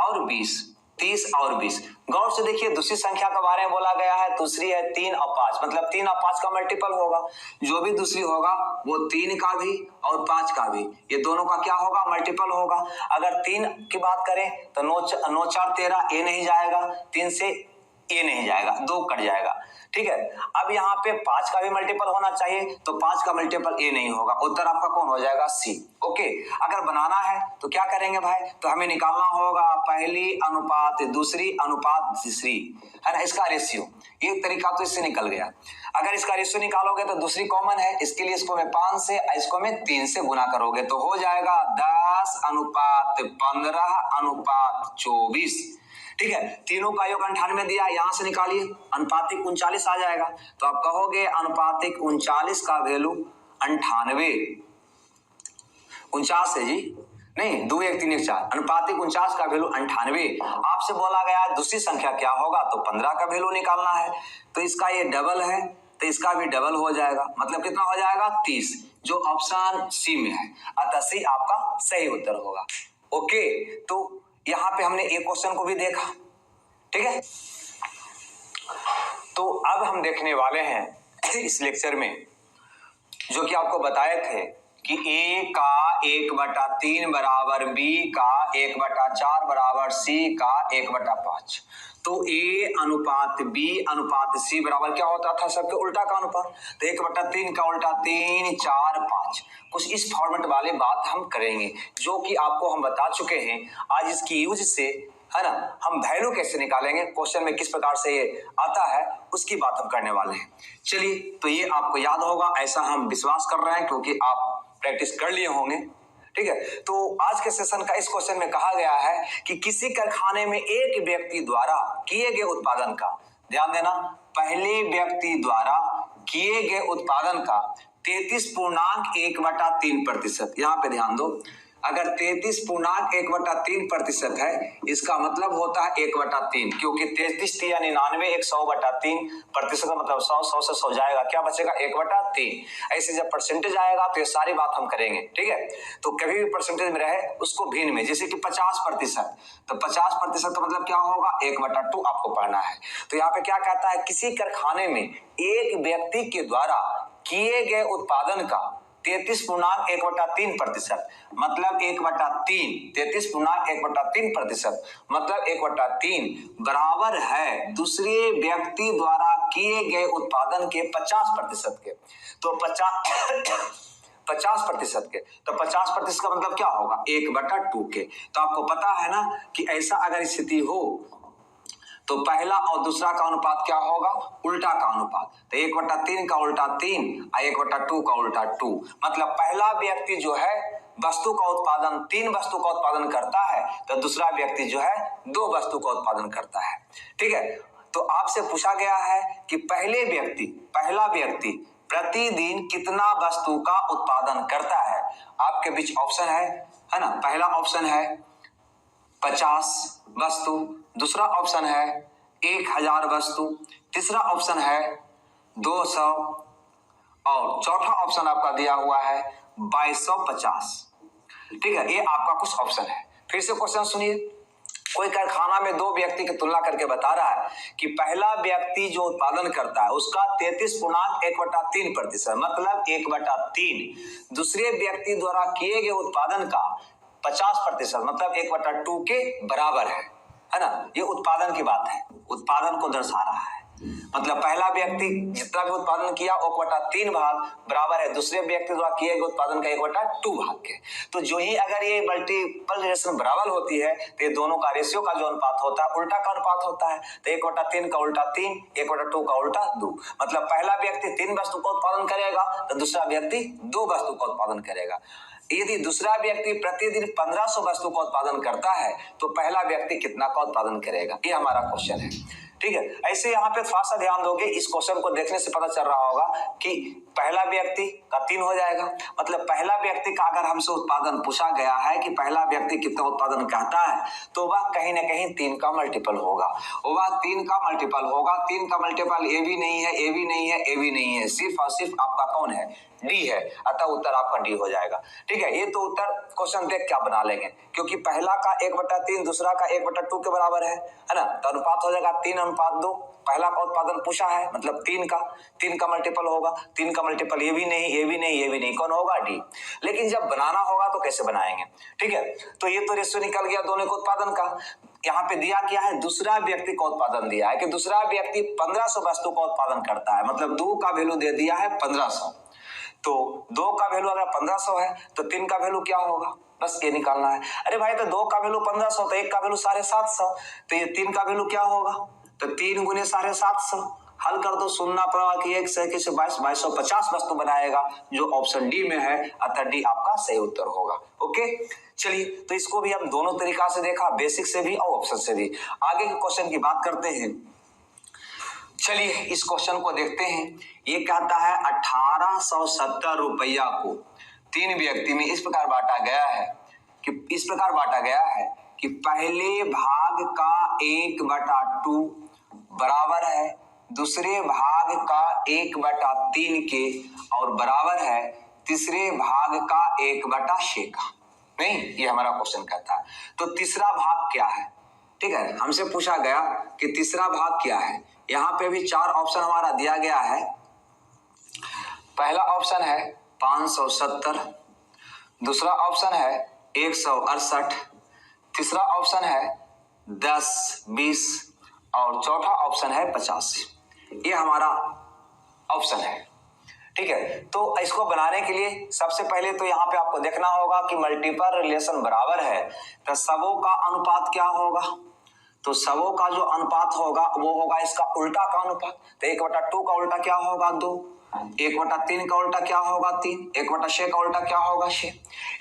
और 20। गौर से देखिए, दूसरी संख्या के बारे में बोला गया है, दूसरी है 3 और 5, मतलब 3 और 5 का मल्टीपल होगा। जो भी दूसरी होगा वो 3 का भी और 5 का भी, ये दोनों का क्या होगा, मल्टीपल होगा। अगर 3 की बात करें तो 9 4 13, ए नहीं जाएगा, 3 से ए नहीं जाएगा, 2 कट जाएगा। ठीक है, अब यहाँ पे 5 का भी मल्टीपल होना चाहिए, तो 5 का मल्टीपल ए नहीं होगा, उत्तर आपका कौन हो जाएगा, सी। ओके, अगर बनाना है तो क्या करेंगे भाई, तो हमें निकालना होगा पहली अनुपात दूसरी अनुपात तीसरी, है ना, इसका रेशियो। एक तरीका तो इससे निकल गया। अगर इसका रेशियो निकालोगे तो दूसरी कॉमन है, इसके लिए इसको मैं 5 से, इसको मैं 3 से गुना करोगे तो हो जाएगा 10:15:24। ठीक है, तीनों का योग 98 दिया, यहां से निकालिए, अनुपातिक 39 आ जाएगा, तो आप कहोगे अनुपातिक 39 का वैल्यू 98, 49 है जी, नहीं 2 1 3 1 4, अनुपातिक 49 का वैल्यू 98। आपसे बोला गया दूसरी संख्या क्या होगा, तो 15 का वैल्यू निकालना है, तो इसका ये डबल है, तो इसका भी डबल हो जाएगा, मतलब कितना हो जाएगा 30, जो ऑप्शन सी में है, अतः सी आपका सही उत्तर होगा। ओके, तो यहां पे हमने एक क्वेश्चन को भी देखा। ठीक है, तो अब हम देखने वाले हैं इस लेक्चर में, जो कि आपको बताए थे कि ए का 1/3 बराबर बी का 1/4 बराबर सी का 1/5। तो ए अनुपात बी अनुपात सी बराबर क्या होता था, सबके उल्टा का अनुपात, तो 1/3 का उल्टा 3 4 5। कुछ इस फॉर्मेट वाले बात हम करेंगे, जो कि आपको हम बता चुके हैं। आज इसकी यूज से, है ना, हम वैल्यू कैसे निकालेंगे, क्वेश्चन में किस प्रकार से ये आता है, उसकी बात हम करने वाले हैं। चलिए, तो ये आपको याद होगा, ऐसा हम विश्वास कर रहे हैं, क्योंकि आप प्रैक्टिस कर लिए होंगे। ठीक है, तो आज के सेशन का इस क्वेश्चन में कहा गया है कि किसी कारखाने में एक व्यक्ति द्वारा किए गए उत्पादन का, ध्यान देना, पहले व्यक्ति द्वारा किए गए उत्पादन का 33.1/3%, यहाँ पे ध्यान दो, अगर 33.1/3% है, इसका मतलब होता है 1/3, क्योंकि 33 या 99 100/3% का मतलब 100 से 100 जाएगा, क्या बचेगा 1/3। ऐसे जब परसेंटेज आएगा तो ये सारी बात हम करेंगे, ठीक है। तो कभी भी परसेंटेज में रहे उसको भिन्न में, जैसे कि 50%, तो 50% का मतलब क्या होगा 1/2 आपको पढ़ना है। तो यहाँ पे क्या कहता है, किसी कारखाने में एक व्यक्ति के द्वारा किए गए उत्पादन का 33.1/3% मतलब 1/3, 33.1/3% मतलब 1/3 बराबर है दूसरे व्यक्ति द्वारा किए गए उत्पादन के 50% के। तो 50% के, तो 50% का मतलब क्या होगा 1/2 के। तो आपको पता है ना कि ऐसा अगर स्थिति हो तो पहला और दूसरा का अनुपात क्या होगा, उल्टा का अनुपात। तो 1/3 का उल्टा 3 और 1/2 का उल्टा 2, मतलब पहला व्यक्ति जो है वस्तु का उत्पादन 3 वस्तु का उत्पादन करता है, तो दूसरा व्यक्ति जो है 2 वस्तु का उत्पादन करता है, ठीक है। तो आपसे पूछा गया है कि पहला व्यक्ति प्रतिदिन कितना वस्तु का उत्पादन करता है। आपके बीच ऑप्शन है ना, पहला ऑप्शन है 50 वस्तु, दूसरा ऑप्शन है 1000 वस्तु, तीसरा ऑप्शन है 200 और चौथा ऑप्शन आपका दिया हुआ है 2250, ठीक है। ये आपका कुछ ऑप्शन है। फिर से क्वेश्चन सुनिए, कोई कारखाना में दो व्यक्ति की तुलना करके बता रहा है कि पहला व्यक्ति जो उत्पादन करता है उसका 33.1/3% मतलब 1/3 दूसरे व्यक्ति द्वारा किए गए उत्पादन का 50% मतलब 1/2 के बराबर है ना। ये उत्पादन की बात है, उत्पादन को दर्शा रहा है। मतलब पहला व्यक्ति जितना भी उत्पादन किया 1/3 भाग बराबर है दूसरे व्यक्ति द्वारा किए गए उत्पादन का 1/2 भाग के। तो जो ही अगर ये मल्टीपल रिलेशन बराबर होती है तो ये दोनों का रेशियो का जो अनुपात होता है उल्टा का अनुपात होता है। तो 1/3 का उल्टा 3, 1/2 का उल्टा 2, मतलब पहला व्यक्ति 3 वस्तु का उत्पादन करेगा तो दूसरा व्यक्ति 2 वस्तु का उत्पादन करेगा। यदि दूसरा व्यक्ति प्रतिदिन 1500 वस्तु का उत्पादन करता है तो पहला व्यक्ति कितना का उत्पादन करेगा, ये हमारा क्वेश्चन है, ठीक है। ऐसे यहाँ पे थोड़ा सा ध्यान दोगे, इस क्वेश्चन को देखने से पता चल रहा होगा कि पहला व्यक्ति का 3 हो जाएगा, मतलब पहला व्यक्ति का अगर हमसे उत्पादन पूछा गया है कि पहला व्यक्ति कितना उत्पादन करता है तो वह कहीं ना कहीं 3 का मल्टीपल होगा, वह 3 का मल्टीपल होगा। 3 का मल्टीपल ए भी नहीं है, ए भी नहीं है, ए भी नहीं है, सिर्फ और सिर्फ आपका कौन है, डी है, अतः उत्तर आपका डी हो जाएगा, ठीक है। ये तो उत्तर क्वेश्चन देख क्या बना लेंगे, क्योंकि पहला का 1/3 दूसरा का 1/2 के बराबर है ना, तो अनुपात हो जाएगा 3:2। पहला का उत्पादन पूछा है मतलब 3 का मल्टीपल होगा, 3 का मल्टीपल ये भी नहीं, ये भी नहीं, ये भी नहीं, कौन होगा डी। लेकिन जब बनाना होगा तो कैसे बनाएंगे, ठीक है। तो ये तो रेशियो निकल गया दोनों के उत्पादन का। यहाँ पे दिया क्या है, दूसरा व्यक्ति का उत्पादन दिया है कि दूसरा व्यक्ति 1500 वस्तु का उत्पादन करता है, मतलब 2 का वैल्यू दे दिया है 1500। तो 2 का वैल्यू अगर 1500 है तो 3 का वैल्यू क्या होगा, बस ये निकालना है। अरे भाई तो 2 का वैल्यू 1500 तो 1 का वैल्यू 750, तो ये 3 का वैल्यू क्या होगा, तो 3 गुने 750 हल कर दो, शून्य प्रवाह की 1 से 2250 वस्तु बनाएगा, जो ऑप्शन डी में है, अतः डी आपका सही उत्तर होगा। ओके चलिए, तो इसको भी हम दोनों तरीका से देखा, बेसिक से भी और ऑप्शन से भी। आगे के क्वेश्चन की बात करते हैं। चलिए इस क्वेश्चन को देखते हैं। ये कहता है 1870 रुपया को 3 व्यक्ति में इस प्रकार बांटा गया है कि पहले भाग का 1/2 बराबर है दूसरे भाग का 1/3 के और बराबर है तीसरे भाग का 1/6 का। नहीं, ये हमारा क्वेश्चन कहता है। तो तीसरा भाग क्या है, ठीक है, हमसे पूछा गया कि तीसरा भाग क्या है। यहाँ पे भी 4 ऑप्शन हमारा दिया गया है। पहला ऑप्शन है 570, दूसरा ऑप्शन है 168, तीसरा ऑप्शन है 10, 20 और चौथा ऑप्शन है 50। ये हमारा ऑप्शन है, ठीक है। तो इसको बनाने के लिए सबसे पहले तो यहाँ पे आपको देखना होगा कि मल्टीपल रिलेशन बराबर है, तो सबों का अनुपात क्या होगा, तो सबों का जो अनुपात होगा वो होगा इसका उल्टा का अनुपात। तो 1/2 का उल्टा क्या होगा 2, 1/3 का उल्टा क्या होगा 3, 1/6 का उल्टा क्या होगा 6।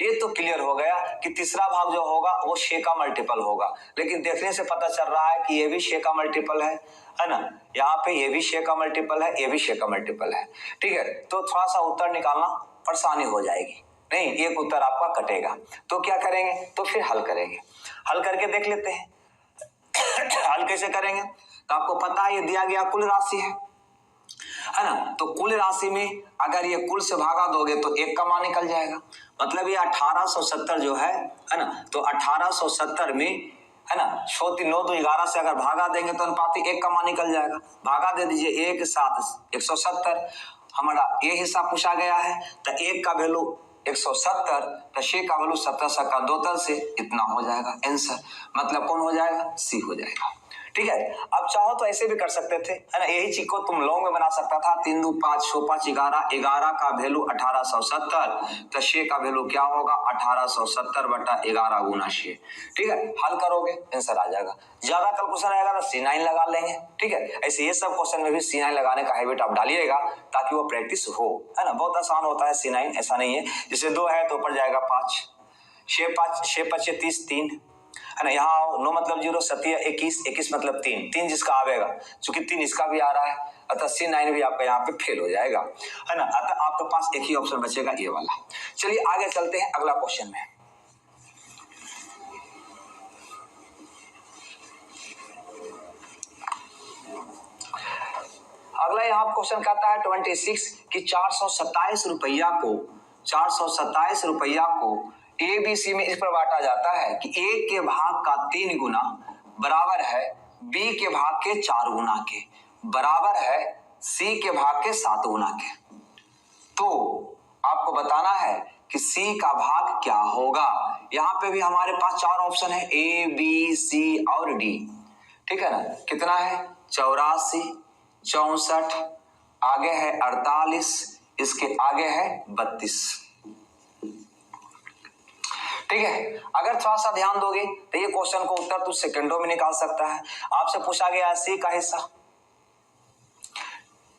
ये तो क्लियर हो गया कि तीसरा भाग जो होगा वो 6 का मल्टीपल होगा, लेकिन देखने से पता चल रहा है कि ये भी 6 का मल्टीपल है ना। यहाँ पे ये भी 6 का मल्टीपल है, ये भी 6 का मल्टीपल है, ठीक है। तो थोड़ा सा उत्तर निकालना परेशानी हो जाएगी, नहीं, एक उत्तर आपका कटेगा। तो क्या करेंगे, तो फिर हल करेंगे। हल करके देख लेते हैं हल कैसे करेंगे। तो आपको पता है ये दिया गया कुल राशि है ना। तो कुल राशि में अगर ये कुल से भागा दोगे तो एक का मान निकल जाएगा। मतलब ये 1870 जो है ना, तो 1870 में है ना 9 तो 11 से अगर भागा देंगे तो अनुपाती एक का मान निकल जाएगा। भागा दे दीजिए 1 7 170। हमारा ये हिस्सा पूछा गया है, तो एक का वैल्यू 170, तो 6 का वैल्यू 70 का 2 से इतना हो जाएगा आंसर। मतलब कौन हो जाएगा, सी हो जाएगा। ठीक है, अब चाहो तो ऐसे भी कर सकते थे, है ना। यही चीज को तुम लॉन्ग में बना सकता था। 3 2 5 6 5 11, 11 का वैल्यू 1870, तो 6 का वैल्यू क्या होगा 1870 बटा 11 गुना 6। ठीक है, हल करोगे आंसर आ जाएगा। ज्यादा कैलकुलेशन आएगा तो C9 लगा लेंगे। ठीक है, ऐसे ये सब क्वेश्चन में भी C9 लगाने का हैबिट आप डालिएगा ताकि वो प्रैक्टिस हो, है ना। बहुत आसान होता है C9, ऐसा नहीं है। जैसे 2 है तो ऊपर जाएगा 5, 6 5 6 5 30 3, है ना। यहाँ 9 मतलब 0, 7 21, 21 मतलब 3, 3 जिसका आवेगा, चूंकि 3 इसका भी आ रहा है, अतः C9 भी आपका यहाँ पे फेल हो जाएगा, है ना। अतः आपके पास एक ही ऑप्शन बचेगा, ये वाला। चलिए आगे चलते हैं अगला क्वेश्चन में। अगला यहाँ क्वेश्चन कहता है 26 कि 427 रुपया को ABC में इस पर बांटा जाता है कि A के भाग का 3 गुना बराबर है B के भाग के 4 गुना के, बराबर है C के भाग के 7 गुना के। तो आपको बताना है कि C का भाग क्या होगा। यहाँ पे भी हमारे पास 4 ऑप्शन है, A B C और D। ठीक है ना। कितना है 84, 64, आगे है 48, इसके आगे है 32। ठीक है, अगर थोड़ा सा ध्यान दोगे तो ये क्वेश्चन को उत्तर तो सेकंडों में निकाल सकता है। आपसे पूछा गया C का हिस्सा,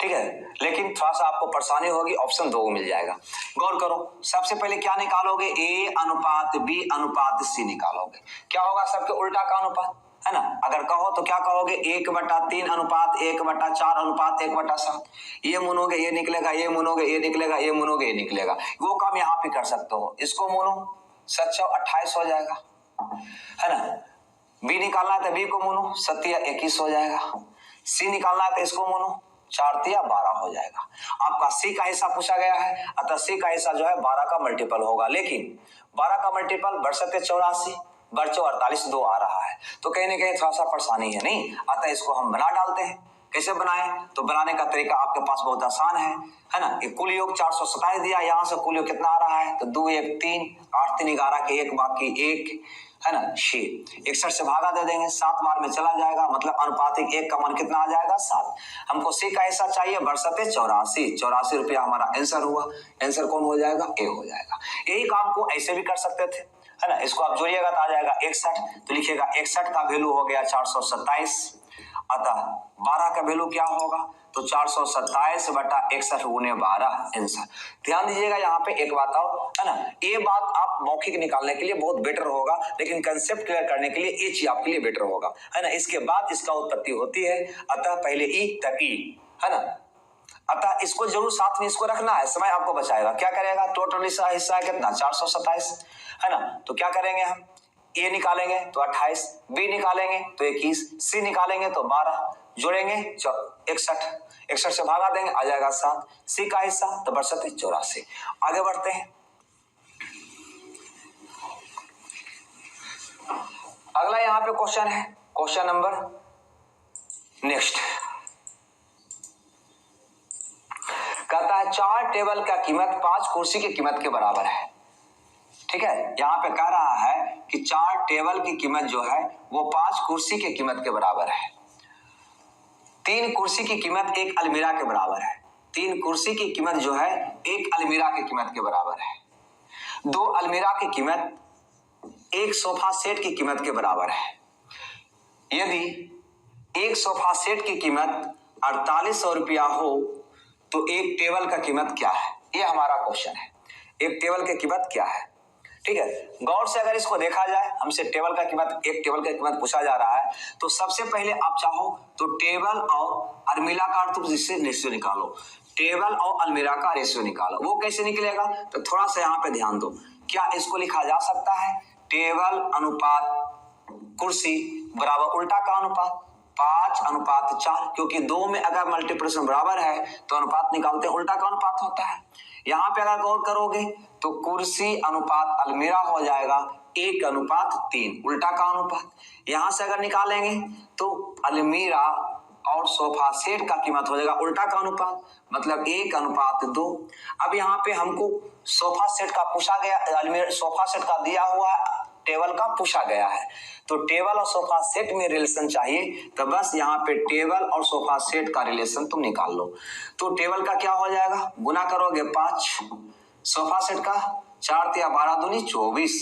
ठीक है, लेकिन थोड़ा सा आपको परेशानी होगी, ऑप्शन 2 मिल जाएगा। गौर करो, सबसे पहले क्या निकालोगे, A अनुपात B अनुपात C निकालोगे। क्या होगा, सबके उल्टा का अनुपात, है ना। अगर कहो तो क्या कहोगे, 1/3 अनुपात 1/4 अनुपात 1/7। ये मुनोगे ये निकलेगा, ये मुनोगे ये निकलेगा, ये मुनोगे ये निकलेगा। वो काम यहाँ पे कर सकते हो। इसको मुनो 7 28 हो जाएगा, है ना। B निकालना है तो B को मुनो 7 21 हो जाएगा। C निकालना है तो इसको मुनो 4 12 हो जाएगा। आपका C का हिस्सा पूछा गया है, अतः C का हिस्सा जो है 12 का मल्टीपल होगा। लेकिन 12 का मल्टीपल 82 84 48 2 आ रहा है, तो कहीं ना कहीं थोड़ा सा परेशानी है नहीं, अतः इसको हम बना डालते हैं। कैसे बनाए, तो बनाने का तरीका आपके पास बहुत आसान है ना। एक कुल योग 427 दिया, यहाँ से कुल योग कितना आ रहा है, तो 2 1 3 8 3 11 के 1 बाकी 1, है ना 6, 61 से भागा दे देंगे, 7 बार में चला जाएगा, मतलब अनुपातिक 1 का मान कितना आ जाएगा 7। हमको C का हिस्सा चाहिए 84 रुपया हमारा आंसर हुआ। आंसर कौन हो जाएगा, A हो जाएगा। यही काम को ऐसे भी कर सकते थे, है ना। इसको आप जोड़िएगा तो आ जाएगा 61, तो लिखिएगा 61 का वैल्यू हो गया 427, अतः 12 का वैल्यू क्या होगा, तो 427 बटा 61 गुने 12 आंसर। ध्यान दीजिएगा यहाँ पे एक बात आओ, है ना। ये बात आप मौखिक निकालने के लिए बहुत बेटर होगा, लेकिन कंसेप्ट क्लियर करने के लिए ये चीज आपके लिए बेटर होगा, है ना। इसके बाद इसका उत्पत्ति होती है, अतः पहले ई तब ई, है ना। अतः इसको जरूर साथ में इसको रखना है, समय आपको बचाएगा। क्या करेगा, टोटल हिस्सा है कितना 427, है ना। तो क्या करेंगे हम, A निकालेंगे तो 28, B निकालेंगे तो 21, C निकालेंगे तो 12, जोड़ेंगे 61 से भागा देंगे आ जाएगा 7। C का हिस्सा तो 62 84। आगे बढ़ते हैं। अगला यहाँ पे क्वेश्चन है, क्वेश्चन नंबर नेक्स्ट कहता है 4 टेबल का कीमत 5 कुर्सी की कीमत के बराबर है। ठीक है, यहाँ पे कह रहा है कि 4 टेबल की कीमत जो है वो 5 कुर्सी की कीमत के बराबर है। 3 कुर्सी की कीमत 1 अलमीरा के बराबर है। 3 कुर्सी की कीमत जो है 1 अलमीरा की कीमत के बराबर है। 2 अलमीरा की कीमत 1 सोफा सेट की कीमत के बराबर है। यदि 1 सोफा सेट की कीमत 4800 रुपया हो तो एक टेबल का कीमत क्या है, ये हमारा क्वेश्चन है। एक टेबल की कीमत क्या है, ठीक है। गौर से अगर इसको देखा जाए, हमसे टेबल का कीमत, एक टेबल का कीमत पूछा जा रहा है, तो सबसे पहले आप चाहो तो टेबल और अलमीरा का अर्थ जिससे निश्चय निकालो। टेबल और अलमीरा का रेशियो निकालो। वो कैसे निकलेगा? तो थोड़ा सा यहाँ पे ध्यान दो। क्या इसको लिखा जा सकता है टेबल अनुपात कुर्सी बराबर उल्टा का अनुपात 5:4, क्योंकि दो में अगर मल्टीप्लिकेशन बराबर है तो अनुपात निकालते हैं उल्टा का अनुपात होता है। यहाँ पे अगर गौर करोगे तो कुर्सी अनुपात अलमीरा हो जाएगा 1:3 उल्टा का अनुपात। यहां से अगर निकालेंगे तो अलमीरा और सोफा सेट का कीमत हो जाएगा उल्टा का अनुपात, मतलब 1:2। अब यहाँ पे हमको सोफा सेट का पूछा गया, अलमीरा सोफा सेट का दिया हुआ है, टेबल का पूछा गया है, तो टेबल और सोफा सेट में रिलेशन चाहिए, तो बस यहाँ पे टेबल और सोफा सेट का रिलेशन तुम निकाल लो। तो टेबल का क्या हो जाएगा, गुना करोगे 5, सोफा सेट का 4 × 12 = 24।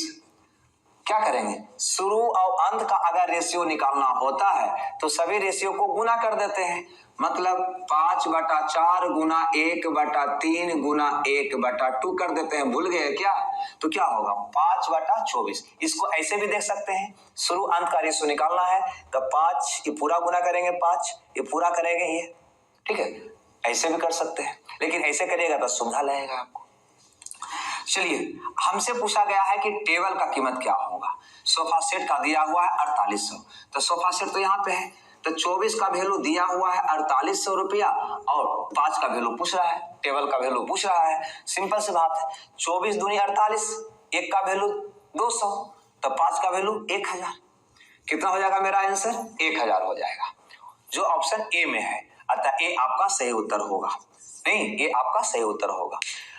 क्या करेंगे, शुरू और अंत का अगर रेशियो निकालना होता है तो सभी रेशियो को गुना कर देते हैं, मतलब 5/4 गुना 1/3 गुना 1/2 कर देते हैं। भूल गए क्या? तो क्या होगा 5/24। इसको ऐसे भी देख सकते हैं, शुरू अंत का रेशियो निकालना है तो 5 ये पूरा गुना करेंगे, 5 ये पूरा करेंगे, ये ठीक है, ऐसे भी कर सकते हैं, लेकिन ऐसे करिएगा तो सुविधा लगेगा आपको। चलिए, हमसे पूछा गया है कि टेबल का कीमत क्या होगा। सोफा सेट का दिया हुआ है 4800, तो सोफा सेट तो यहाँ पे है, तो 24 का वैल्यू दिया हुआ है 4800 रुपया और 5 का वैल्यू पूछ रहा है, टेबल का वैल्यू पूछ रहा है। सिंपल सी बात है, 24 दूनी 48, 1 का वैल्यू 200, तो 5 का वैल्यू 1000। कितना हो जाएगा मेरा आंसर? 1000 हो जाएगा, जो ऑप्शन ए में है। अतः ए आपका सही उत्तर होगा। नहीं, ये आपका सही उत्तर होगा।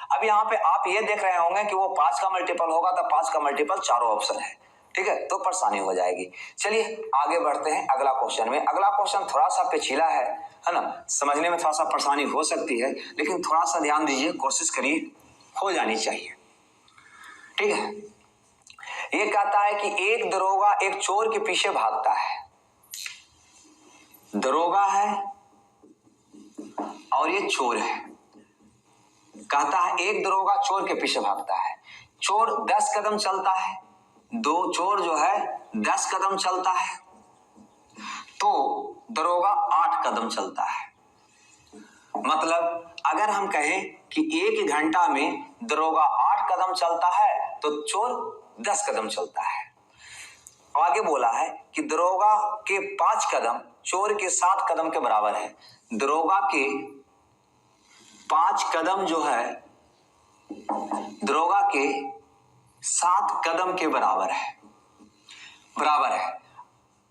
अब यहाँ पे आप ये देख रहे होंगे कि वो 5 का मल्टीपल होगा, तो 5 का मल्टीपल चारों ऑप्शन है, ठीक है, तो परेशानी हो जाएगी। चलिए आगे बढ़ते हैं अगला क्वेश्चन में। अगला क्वेश्चन थोड़ा सा पेचीदा है ना, समझने में थोड़ा सा परेशानी हो सकती है, लेकिन थोड़ा सा ध्यान दीजिए, कोशिश करिए, हो जानी चाहिए, ठीक है। ये कहता है कि एक दरोगा एक चोर के पीछे भागता है। दरोगा है और ये चोर है। कहता है एक दरोगा चोर के पीछे भागता है, चोर 10 कदम चलता है, दो चोर जो है 10 कदम चलता है, तो दरोगा 8 कदम चलता है। मतलब अगर हम कहें कि 1 घंटा में दरोगा 8 कदम चलता है तो चोर 10 कदम चलता है। आगे बोला है कि दरोगा के 5 कदम चोर के 7 कदम के बराबर है। दरोगा के 5 कदम जो है दरोगा के 7 कदम के बराबर है,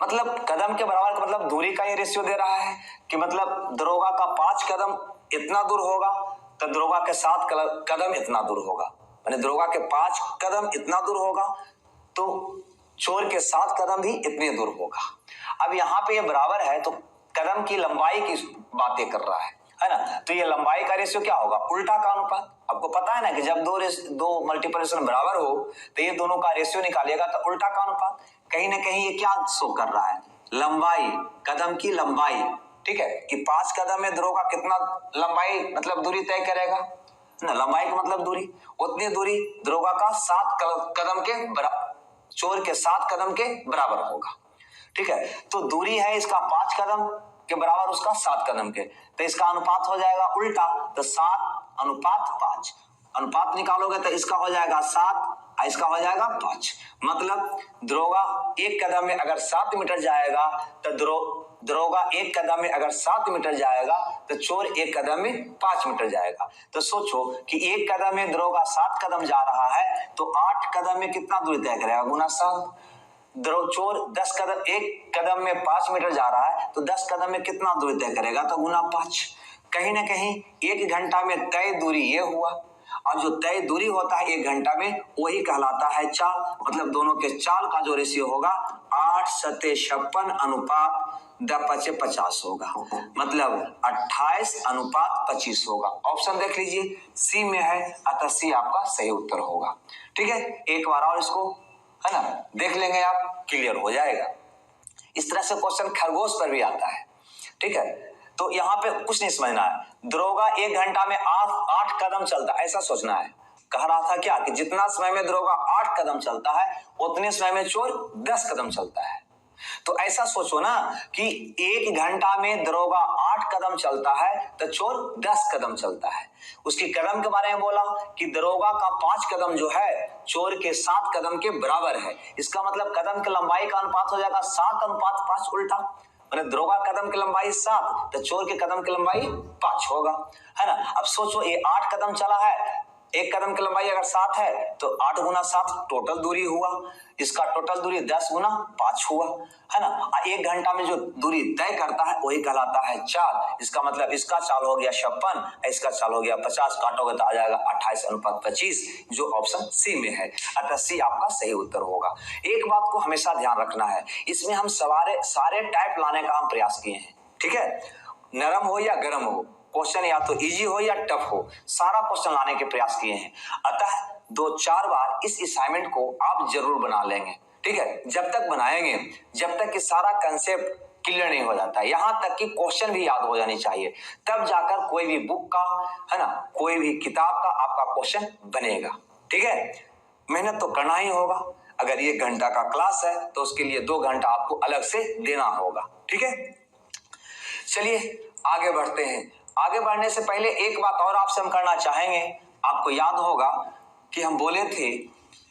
मतलब कदम के बराबर का मतलब दूरी का ये रेशियो दे रहा है कि मतलब दरोगा का 5 कदम इतना दूर होगा तो दरोगा के 7 कदम इतना दूर होगा, यानी दरोगा के 5 कदम इतना दूर होगा तो चोर के 7 कदम भी इतने दूर होगा। अब यहाँ पे ये बराबर है तो कदम की लंबाई की बातें कर रहा है ना, तो ये लंबाई का रेशियो क्या होगा, उल्टा का अनुपात। आपको पता है ना कि जब दो मल्टीप्लिकेशन बराबर हो तो ये दोनों का रेशियो निकालिएगा तो उल्टा का अनुपात। कहीं ना कहीं ये क्या शो कर रहा है, लंबाई, कदम की लंबाई, ठीक है, कि 5 कदम में दरोगा कितना लंबाई मतलब दूरी तय करेगा ना, लंबाई का मतलब दूरी, उतनी दूरी दरोगा का 7 कदम के बराबर, चोर के 7 कदम के बराबर होगा, ठीक है। तो दूरी है इसका 5 कदम के बराबर, उसका 7 कदम के, तो इसका अनुपात हो जाएगा उल्टा, तो 7:5। अनुपात निकालोगे तो इसका हो जाएगा 7, इसका हो जाएगा 5। मतलब दरोगा 1 कदम में अगर 7 मीटर जाएगा तो दरोगा 1 कदम में अगर 7 मीटर जाएगा तो चोर 1 कदम में 5 मीटर जाएगा। तो सोचो कि 1 कदम में दरोगा 7 कदम जा रहा है तो 8 कदम में कितना दूरी तय करेगा, गुना 7। चोर 10 कदम 1 कदम में 5 मीटर जा रहा है तो 10 कदम में कितना दूरी तय करेगा, तो गुना 5। कहीं ना कहीं 1 घंटा में तय दूरी ये हुआ, और जो तय दूरी होता है 1 घंटा में वही कहलाता है चाल, मतलब दोनों के चाल का जो रेशियो होगा 8:56 अनुपात 10:50 होगा, मतलब 28:25 होगा। ऑप्शन देख लीजिए, सी में है, अतः सी आपका सही उत्तर होगा, ठीक है। एक बार और इसको है ना देख लेंगे, आप क्लियर हो जाएगा। इस तरह से क्वेश्चन खरगोश पर भी आता है, ठीक है। तो यहाँ पे कुछ नहीं समझना है, दरोगा 1 घंटा में 8 कदम चलता है, ऐसा सोचना है। कह रहा था क्या कि जितना समय में दरोगा 8 कदम चलता है उतने समय में चोर 10 कदम चलता है, तो ऐसा सोचो ना कि 1 घंटा में दरोगा 8 कदम चलता है तो चोर 10 कदम चलता है। उसके कदम के बारे में बोला कि दरोगा का 5 कदम जो है चोर के 7 कदम के बराबर है। इसका मतलब कदम की लंबाई का अनुपात हो जाएगा 7:5 उल्टा, मतलब दरोगा कदम की लंबाई 7 तो चोर के कदम की लंबाई 5 होगा, है ना। अब सोचो ये 8 कदम चला है, एक कदम की लंबाई अगर 7 है तो 8 गुना 7 टोटल दूरी हुआ, इसका टोटल दूरी 10 गुना 5 हुआ, है ना। 1 घंटा में जो दूरी तय करता है वही कहलाता है चाल। इसका मतलब इसका चाल हो गया 56, इसका चाल हो गया 50, काटोगे तो आ जाएगा 28:25, जो ऑप्शन सी में है। अतः सी आपका सही उत्तर होगा। एक बात को हमेशा ध्यान रखना है, इसमें हम सारे टाइप लाने का हम प्रयास किए हैं, ठीक है। नरम हो या गर्म हो, क्वेश्चन या तो इजी हो या टफ हो, सारा क्वेश्चन लाने के प्रयास किए हैं। अतः 2-4 बार इस असाइनमेंट को आप जरूर बना लेंगे, ठीक है। जब तक बनाएंगे, जब तक कि सारा कंसेप्ट क्लियर नहीं हो जाता है, यहां तक कि क्वेश्चन भी याद हो जानी चाहिए, तब जाकर कोई भी बुक का, है ना, कोई भी किताब का आपका क्वेश्चन बनेगा, ठीक है। मेहनत तो करना ही होगा। अगर 1 घंटा का क्लास है तो उसके लिए 2 घंटा आपको अलग से देना होगा, ठीक है। चलिए आगे बढ़ते हैं। आगे बढ़ने से पहले एक बात और आपसे हम करना चाहेंगे। आपको याद होगा कि हम बोले थे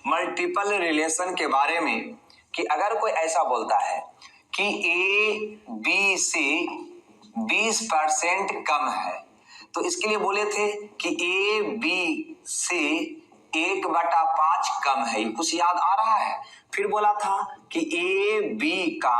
मल्टीपल रिलेशन के बारे में कि अगर कोई ऐसा बोलता है कि ए बी से 20% कम है, तो इसके लिए बोले थे कि ए बी से 1/5 कम है, कुछ याद आ रहा है। फिर बोला था कि ए बी का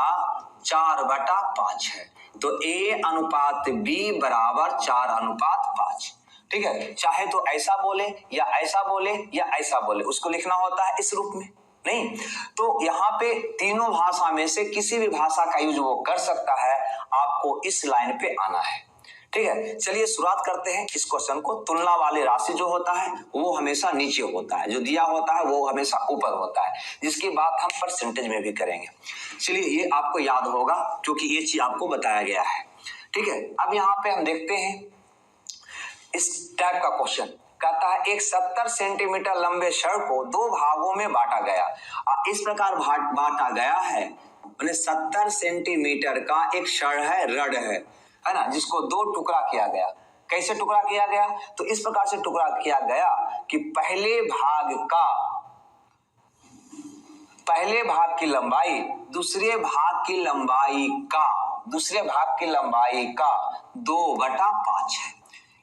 4/5 है, तो A अनुपात B बराबर 4:5, ठीक है। चाहे तो ऐसा बोले या ऐसा बोले या ऐसा बोले, उसको लिखना होता है इस रूप में, नहीं तो यहाँ पे तीनों भाषा में से किसी भी भाषा का यूज वो कर सकता है। आपको इस लाइन पे आना है, ठीक है। चलिए शुरुआत करते हैं इस क्वेश्चन को। तुलना वाले राशि जो होता है वो हमेशा नीचे होता है, जो दिया होता है वो हमेशा ऊपर होता है, जिसकी बात हम परसेंटेज में भी करेंगे। चलिए ये आपको याद होगा क्योंकि ये चीज आपको बताया गया है, ठीक है। अब यहाँ पे हम देखते हैं इस टाइप का क्वेश्चन कहता है एक 70 सेंटीमीटर लंबे छड़ को 2 भागों में बांटा गया। इस प्रकार बांटा गया है, 70 सेंटीमीटर का एक छड़ है, रड है ना, जिसको 2 टुकड़ा किया गया। कैसे टुकड़ा किया गया? तो इस प्रकार से टुकड़ा किया गया कि पहले भाग की लंबाई दूसरे भाग की लंबाई का 2/5 है।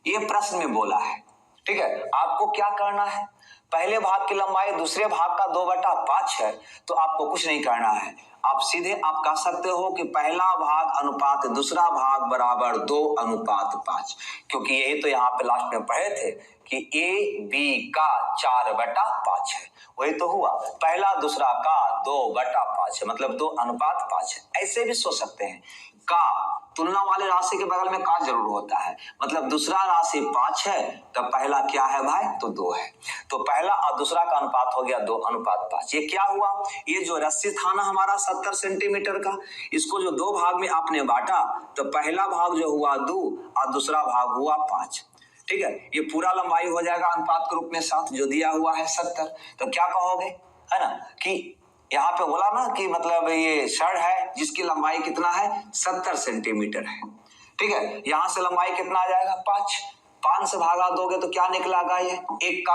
ये प्रश्न में बोला है, ठीक है। आपको क्या करना है, पहले भाग की लंबाई दूसरे भाग का 2/5 है, तो आपको कुछ नहीं करना है। आप सीधे आप कह सकते हो कि पहला भाग अनुपात दूसरा भाग बराबर 2:5, क्योंकि यही तो यहाँ पे लास्ट में पढ़े थे कि ए बी का 4/5 है, वही तो हुआ। पहला दूसरा का 2/5 है, मतलब 2:5 है। ऐसे भी सोच सकते हैं, का तुलना वाले राशि के बगल में का जरूर होता है, मतलब दूसरा राशि 5 है तो पहला क्या है भाई, तो 2 है, तो पहला और दूसरा का अनुपात हो गया 2:5। ये क्या हुआ, ये जो रस्सी था ना हमारा 70 सेंटीमीटर का, इसको जो 2 भाग में आपने बांटा तो पहला भाग जो हुआ 2 और दूसरा भाग हुआ 5, ठीक है। ये पूरा लंबाई हो जाएगा अनुपात के रूप में 7, जो दिया हुआ है 70। तो क्या कहोगे, है ना, कि यहाँ पे बोला ना कि मतलब ये छड़ है जिसकी लंबाई कितना है, 70 सेंटीमीटर है, ठीक है। यहां से लंबाई कितना आ जाएगा, 5 से भागा दोगे तो क्या निकलेगा, ये 1 का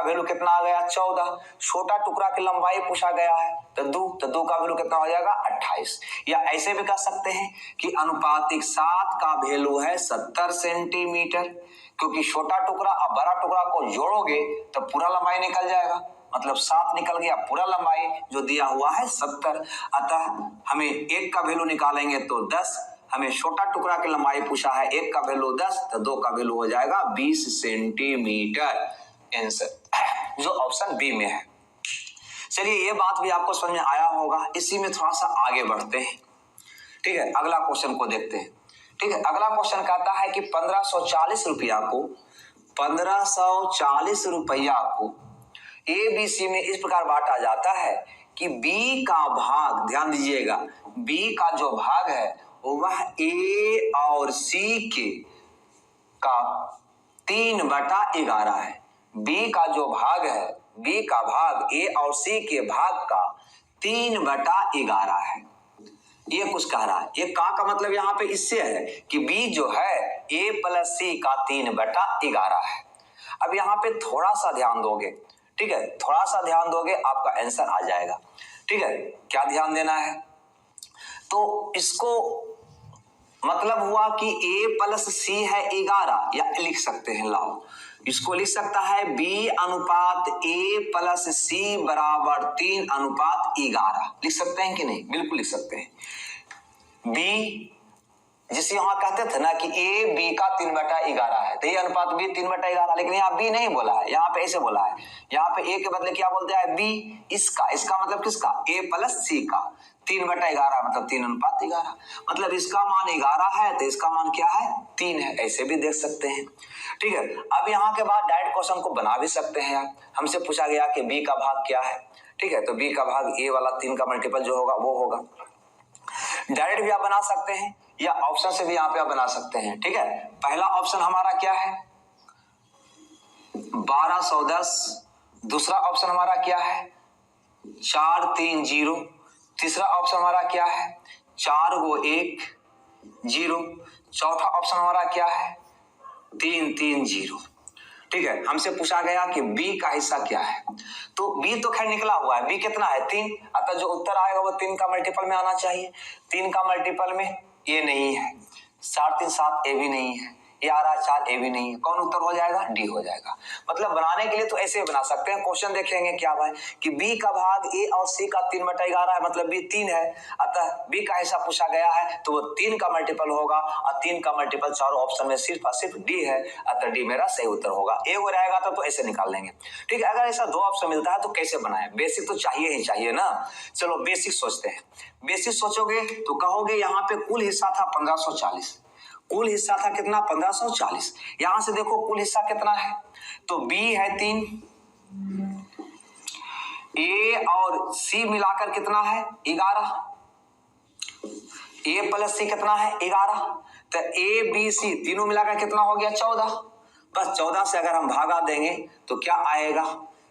वैल्यू कितना आ गया, 14। छोटा टुकड़ा की लंबाई पूछा गया है तो 2 का वैल्यू कितना हो जाएगा, 28। या ऐसे भी कह सकते हैं कि अनुपातिक 7 का वैल्यू है 70 सेंटीमीटर, क्योंकि छोटा टुकड़ा और बड़ा टुकड़ा को जोड़ोगे तो पूरा लंबाई निकल जाएगा, मतलब 7 निकल गया, पूरा लंबाई जो दिया हुआ है 70। अतः हमें 1 का वैल्यू निकालेंगे तो 10, हमें छोटा टुकड़ा की लंबाई पूछा है, 1 का वैल्यू 10 तो 2 का वैल्यू हो जाएगा 20 सेंटीमीटर, आंसर जो ऑप्शन बी में है। चलिए ये बात भी आपको समझ में आया होगा। इसी में थोड़ा सा आगे बढ़ते हैं, ठीक है। अगला क्वेश्चन को देखते हैं, ठीक है। अगला क्वेश्चन कहता है कि 1540 रुपया को ABC में इस प्रकार बांटा जाता है कि B का भाग, ध्यान दीजिएगा, B का जो भाग है वह A और C के का 3/11 है। B का जो भाग है, B का भाग A और C के भाग का 3/11 है, ये कुछ कह रहा है। ये का मतलब यहाँ पे इससे है कि b जो है a + c का 3/11 है। अब यहाँ पे थोड़ा सा ध्यान दोगे, ठीक है, थोड़ा सा ध्यान दोगे आपका आंसर आ जाएगा। ठीक है, क्या ध्यान देना है, तो इसको मतलब हुआ कि a + c है 11, या लिख सकते हैं, लाओ इसको लिख सकता है b अनुपात a + c बराबर 3/11। लिख सकते हैं कि नहीं? बिल्कुल लिख सकते हैं। b जिसे यहां कहते थे ना कि a b का 3/11 है, तो ये अनुपात b 3/11, लेकिन यहाँ b नहीं बोला है, यहाँ पे ऐसे बोला है। यहाँ पे a के बदले क्या बोलते हैं? b। इसका मतलब किसका? a + c का 3/11 मतलब 3/11, मतलब इसका मान 11 है तो इसका मान क्या है? 3 है। ऐसे भी देख सकते हैं। ठीक है, अब यहाँ के बाद डायरेक्ट क्वेश्चन को बना भी सकते हैं आप। हमसे पूछा गया कि b का भाग क्या है, ठीक है, तो b का भाग a वाला 3 का मल्टीपल जो होगा वो होगा। डायरेक्ट भी आप बना सकते हैं या ऑप्शन से भी यहाँ पे आप बना सकते हैं। ठीक है, पहला ऑप्शन हमारा क्या है? 1210। दूसरा ऑप्शन हमारा क्या है? 430। तीसरा ऑप्शन हमारा क्या है? 4 × 1 0। चौथा ऑप्शन हमारा क्या है? 330। ठीक है, हमसे पूछा गया कि b का हिस्सा क्या है, तो b तो खैर निकला हुआ है, b कितना है? 3, अतः जो उत्तर आएगा वो 3 का मल्टीपल में आना चाहिए। 3 का मल्टीपल में ये नहीं है, 4 3 7 ए भी नहीं है, ये आ रहा 4 ए भी नहीं है, कौन उत्तर हो जाएगा? डी हो जाएगा। मतलब बनाने के लिए तो ऐसे बना सकते हैं। क्वेश्चन देखेंगे क्या भाई कि b का भाग a और c का 3/11 है, मतलब b 3 है, अतः b का हिस्सा पूछा गया है तो वो 3 का मल्टीपल होगा, और 3 का मल्टीपल चारों ऑप्शन में सिर्फ और सिर्फ डी है, अतः डी मेरा सही उत्तर होगा। ए हो रहेगा तो ऐसे निकाल लेंगे। ठीक है, अगर ऐसा 2 ऑप्शन मिलता है तो कैसे बनाए? बेसिक तो चाहिए ही चाहिए ना। चलो बेसिक सोचते हैं। बेसिक सोचोगे तो कहोगे यहाँ पे कुल हिस्सा था 1540, कुल हिस्सा था कितना? 1540। यहां से देखो कुल हिस्सा कितना है, तो b है 3, a और c मिलाकर कितना है? 11। a + c कितना है? 11। तो a b c तीनों मिलाकर कितना हो गया? 14। बस 14 से अगर हम भागा देंगे तो क्या आएगा?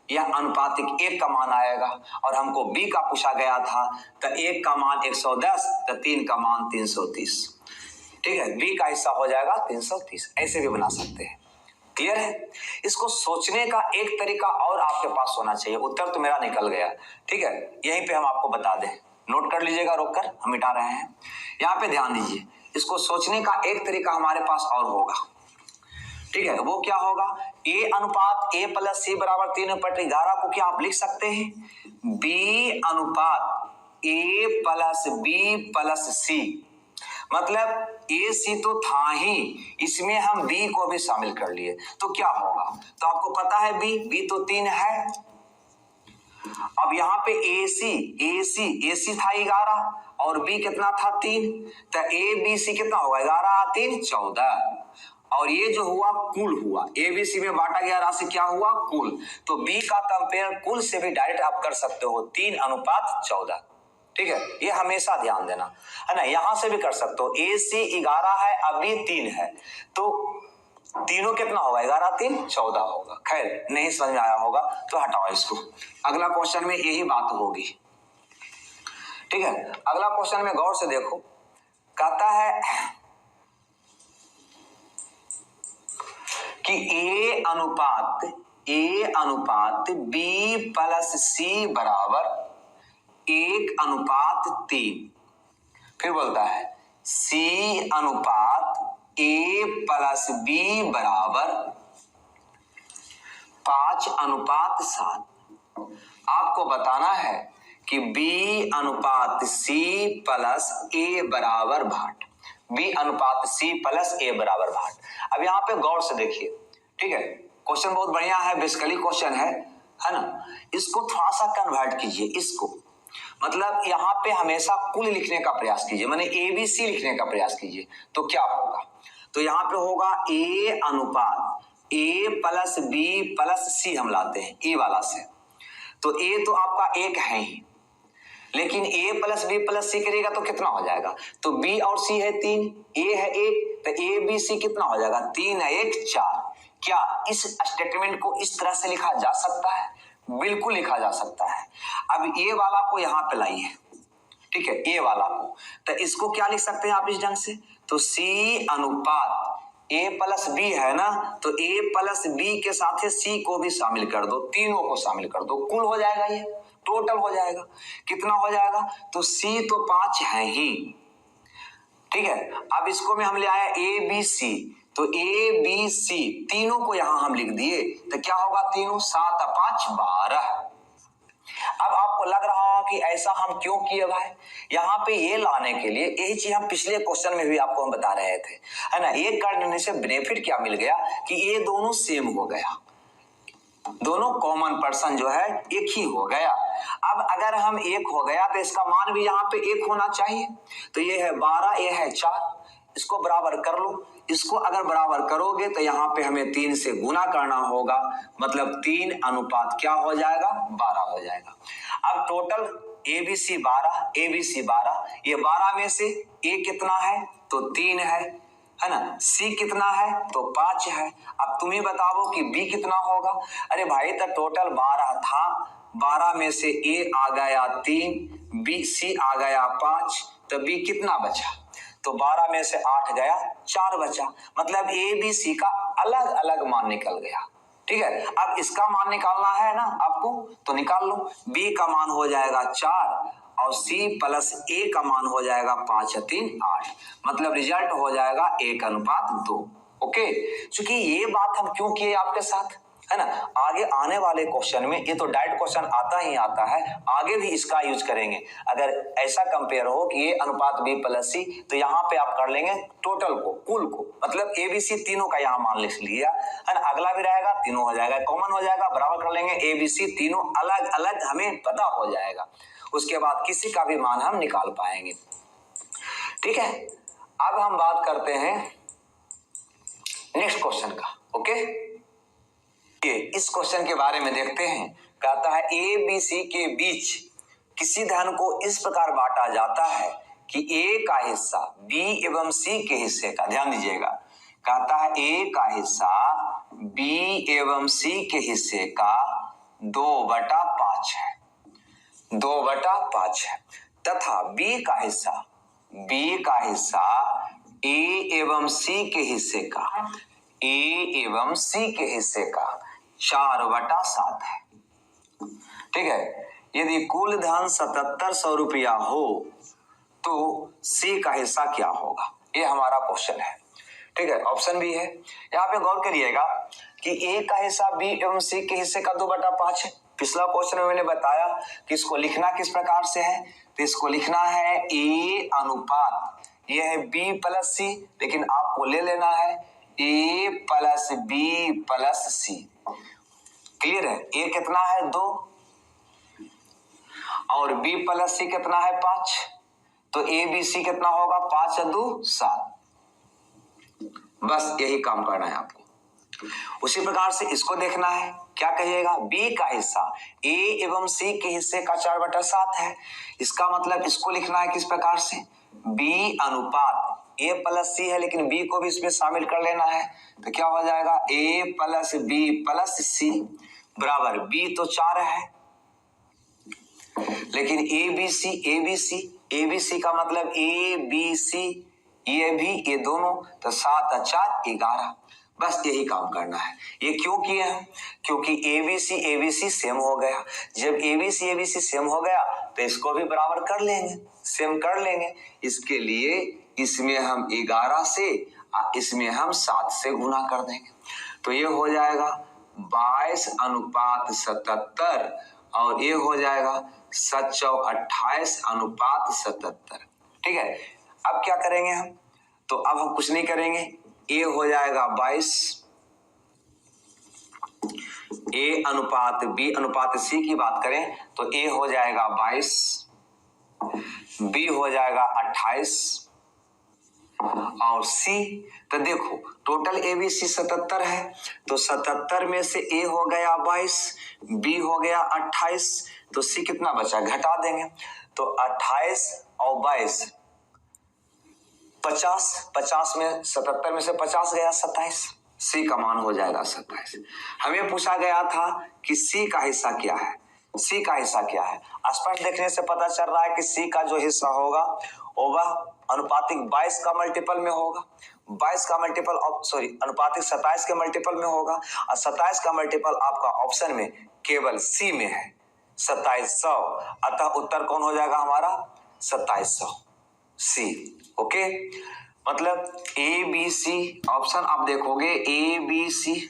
यह अनुपातिक 1 का मान आएगा, और हमको b का पूछा गया था, तो 1 का मान 110, तो 3 का मान 330। ठीक है, b का हिस्सा हो जाएगा 330। ऐसे भी बना सकते हैं। क्लियर है? इसको सोचने का एक तरीका और आपके पास होना चाहिए। उत्तर तो मेरा निकल गया, ठीक है, यहीं पे हम आपको बता दें, नोट कर लीजिएगा, रोककर हम मिटा रहे हैं। यहाँ पे ध्यान दीजिए, इसको सोचने का एक तरीका हमारे पास और होगा। ठीक है, वो क्या होगा? a अनुपात a + c बराबर 3/11 को क्या आप लिख सकते हैं? b अनुपात a + b + c, मतलब ए सी तो था ही, इसमें हम बी को भी शामिल कर लिए, तो क्या होगा? तो आपको पता है बी तो 3 है। अब यहाँ पे ए सी था 11 और बी कितना था? 3, तो ए बी सी कितना होगा? 11 3 14, और ये जो हुआ कुल हुआ, ए बी सी में बांटा गया राशि क्या हुआ? कुल। तो बी का कंपेयर कुल से भी डायरेक्ट आप कर सकते हो, 3/14। ठीक है, ये हमेशा ध्यान देना है ना। यहां से भी कर सकते हो, ए सी 11 है, अभी 3 है, तो तीनों कितना होगा? 11 3 14 होगा। खैर नहीं समझ में आया होगा तो हटाओ इसको, अगला क्वेश्चन में यही बात होगी। ठीक है, अगला क्वेश्चन में गौर से देखो, कहता है कि ए अनुपात b + c बराबर 1/3। फिर बोलता है c अनुपात a + b बराबर 5/7। आपको बताना है कि b अनुपात c + a बराबर भाट, b अनुपात c + a बराबर भाट। अब यहाँ पे गौर से देखिए, ठीक है, क्वेश्चन बहुत बढ़िया है, बेसिकली क्वेश्चन है ना। इसको थोड़ा सा कन्वर्ट कीजिए, इसको मतलब यहाँ पे हमेशा कुल लिखने का प्रयास कीजिए, माने ABC लिखने का प्रयास कीजिए, तो क्या होगा? तो यहाँ पे होगा A अनुपात A + B + C, हम लाते हैं E वाला से, तो A तो आपका 1 है ही, लेकिन A + B + C करेगा तो कितना हो जाएगा? तो B और C है 3, A है 1, तो A B C कितना हो जाएगा? 3 है 1 4। क्या इस स्टेटमेंट को इस तरह से लिखा जा सकता है? बिल्कुल लिखा जा सकता है। अब ए वाला को यहां पे लाइए, ठीक है, ए वाला को, तो इसको क्या लिख सकते हैं आप इस ढंग से, तो सी अनुपात ए प्लस बी है ना, तो ए प्लस बी के साथ सी को भी शामिल कर दो, तीनों को शामिल कर दो, कुल हो जाएगा, ये टोटल हो जाएगा, कितना हो जाएगा, तो सी तो 5 है ही, ठीक है। अब इसको में हम ले आया ए बी सी, तो ए बी सी तीनों को यहां हम लिख दिए, तो क्या होगा, तीनों 7 और 5 12। अब आपको लग रहा होगा कि ऐसा हम क्यों किए भाई, यहाँ पे ये लाने के लिए यही चीज हम पिछले क्वेश्चन में भी आपको हम बता रहे थे, है ना। ये करने से बेनिफिट क्या मिल गया कि ये दोनों सेम हो गया, दोनों कॉमन पर्सन जो है एक ही हो गया। अब अगर हम एक हो गया तो इसका मान भी यहाँ पे एक होना चाहिए, तो ये है 12, ये है 4, इसको बराबर कर लो। इसको अगर बराबर करोगे तो यहाँ पे हमें 3 से गुना करना होगा, मतलब 3 अनुपात क्या हो जाएगा, 12 हो जाएगा। अब टोटल ABC 12, ABC 12, ये 12 में से A कितना है, तो 3 है ना, C कितना है, तो 5 है। अब तुम ही बताओ कि B कितना होगा। अरे भाई तो टोटल 12 था, 12 में से A आ गया 3, B C आ गया 5, तो B कितना बचा, तो 12 में से 8 गया, 4 बचा, मतलब A B C का अलग अलग मान निकल गया, ठीक है। अब इसका मान निकालना है ना आपको, तो निकाल लो। B का मान हो जाएगा 4 और C प्लस A का मान हो जाएगा 5 3 8, मतलब रिजल्ट हो जाएगा 1:2। ओके, क्योंकि ये बात हम क्यों किए आपके साथ, है ना, आगे आने वाले क्वेश्चन में ये तो डायरेक्ट क्वेश्चन आता ही आता है, आगे भी इसका यूज करेंगे। अगर ऐसा कंपेयर हो कि ये अनुपात B प्लस C, तो यहाँ पे आप कर लेंगे टोटल को, कुल को, मतलब ABC तीनों का यहाँ मान लिख लिया, है ना। अगला भी रहेगा, तीनों हो जाएगा, कॉमन हो जाएगा, बराबर कर लेंगे, ABC तीनों अलग अलग हमें पता हो जाएगा, उसके बाद किसी का भी मान हम निकाल पाएंगे, ठीक है। अब हम बात करते हैं नेक्स्ट क्वेश्चन का। ओके, इस क्वेश्चन के बारे में देखते हैं। कहता है ए बी सी के बीच किसी धन को इस प्रकार बांटा जाता है कि ए का हिस्सा बी एवं सी के हिस्से का, ध्यान दीजिएगा, कहता है ए का हिस्सा बी एवं सी के हिस्से का 2/5 है, 2/5 है, तथा बी का हिस्सा ए एवं सी के हिस्से का, ए एवं सी के हिस्से का 4/7 है, ठीक है। यदि कुल धन 7700 रुपया हो तो सी का हिस्सा क्या होगा, ये हमारा क्वेश्चन है, ठीक है। ऑप्शन भी है, यहाँ पे गौर करिएगा कि ए का हिस्सा बी एवं सी के हिस्से का 2/5 है। पिछला क्वेश्चन में मैंने बताया कि इसको लिखना किस प्रकार से है, तो इसको लिखना है ए अनुपात, ये है बी प्लस सी, लेकिन आपको ले लेना है ए प्लस बी प्लस सी, क्लियर है। ए कितना है 2 और बी प्लस सी कितना है 5, तो ए बी सी कितना होगा, 5 और 2 7, बस यही काम करना है आपको। उसी प्रकार से इसको देखना है, क्या कहिएगा, बी का हिस्सा ए एवं सी के हिस्से का 4/7 है, इसका मतलब इसको लिखना है किस प्रकार से, बी अनुपात ए प्लस सी है, लेकिन बी को भी इसमें शामिल कर लेना है, तो क्या हो जाएगा ए प्लस बी प्लस सी बराबर, बी तो 4 है, लेकिन ए बी सी का मतलब ए बी सी, ये भी ये दोनों, तो 7 और 4 11, बस यही काम करना है। ये क्यों किए हैं, क्योंकि एबीसी सेम हो गया, जब एबीसी सेम हो गया तो इसको भी बराबर कर लेंगे, सेम कर लेंगे, इसके लिए इसमें हम 11 से इसमें हम 7 से गुना कर देंगे, तो ये हो जाएगा 22:77 और ये हो जाएगा 7/28:77, ठीक है। अब क्या करेंगे हम, तो अब हम कुछ नहीं करेंगे, ए हो जाएगा 22, ए अनुपात बी अनुपात सी की बात करें तो ए हो जाएगा 22, बी हो जाएगा 28 और सी, तो देखो टोटल ए बी सी 77 है, तो 77 में से ए हो गया 22, बी हो गया 28, तो सी कितना बचा, घटा देंगे, तो 28 और 22 50 में 77 में से 50 गया 27, सी का मान हो जाएगा 27। हमें पूछा गया था कि सी का हिस्सा क्या है, सी का हिस्सा क्या है। स्पष्ट देखने से पता चल रहा है कि सी का जो हिस्सा होगा वह अनुपातिक 22 का मल्टीपल में होगा, 22 का मल्टीपल अनुपातिक 27 के मल्टीपल में होगा, और 27 का मल्टीपल आपका ऑप्शन में केवल सी में है 2700। अतः उत्तर कौन हो जाएगा हमारा 2700 सी। ओके, मतलब ए बी सी ऑप्शन आप देखोगे ए बी सी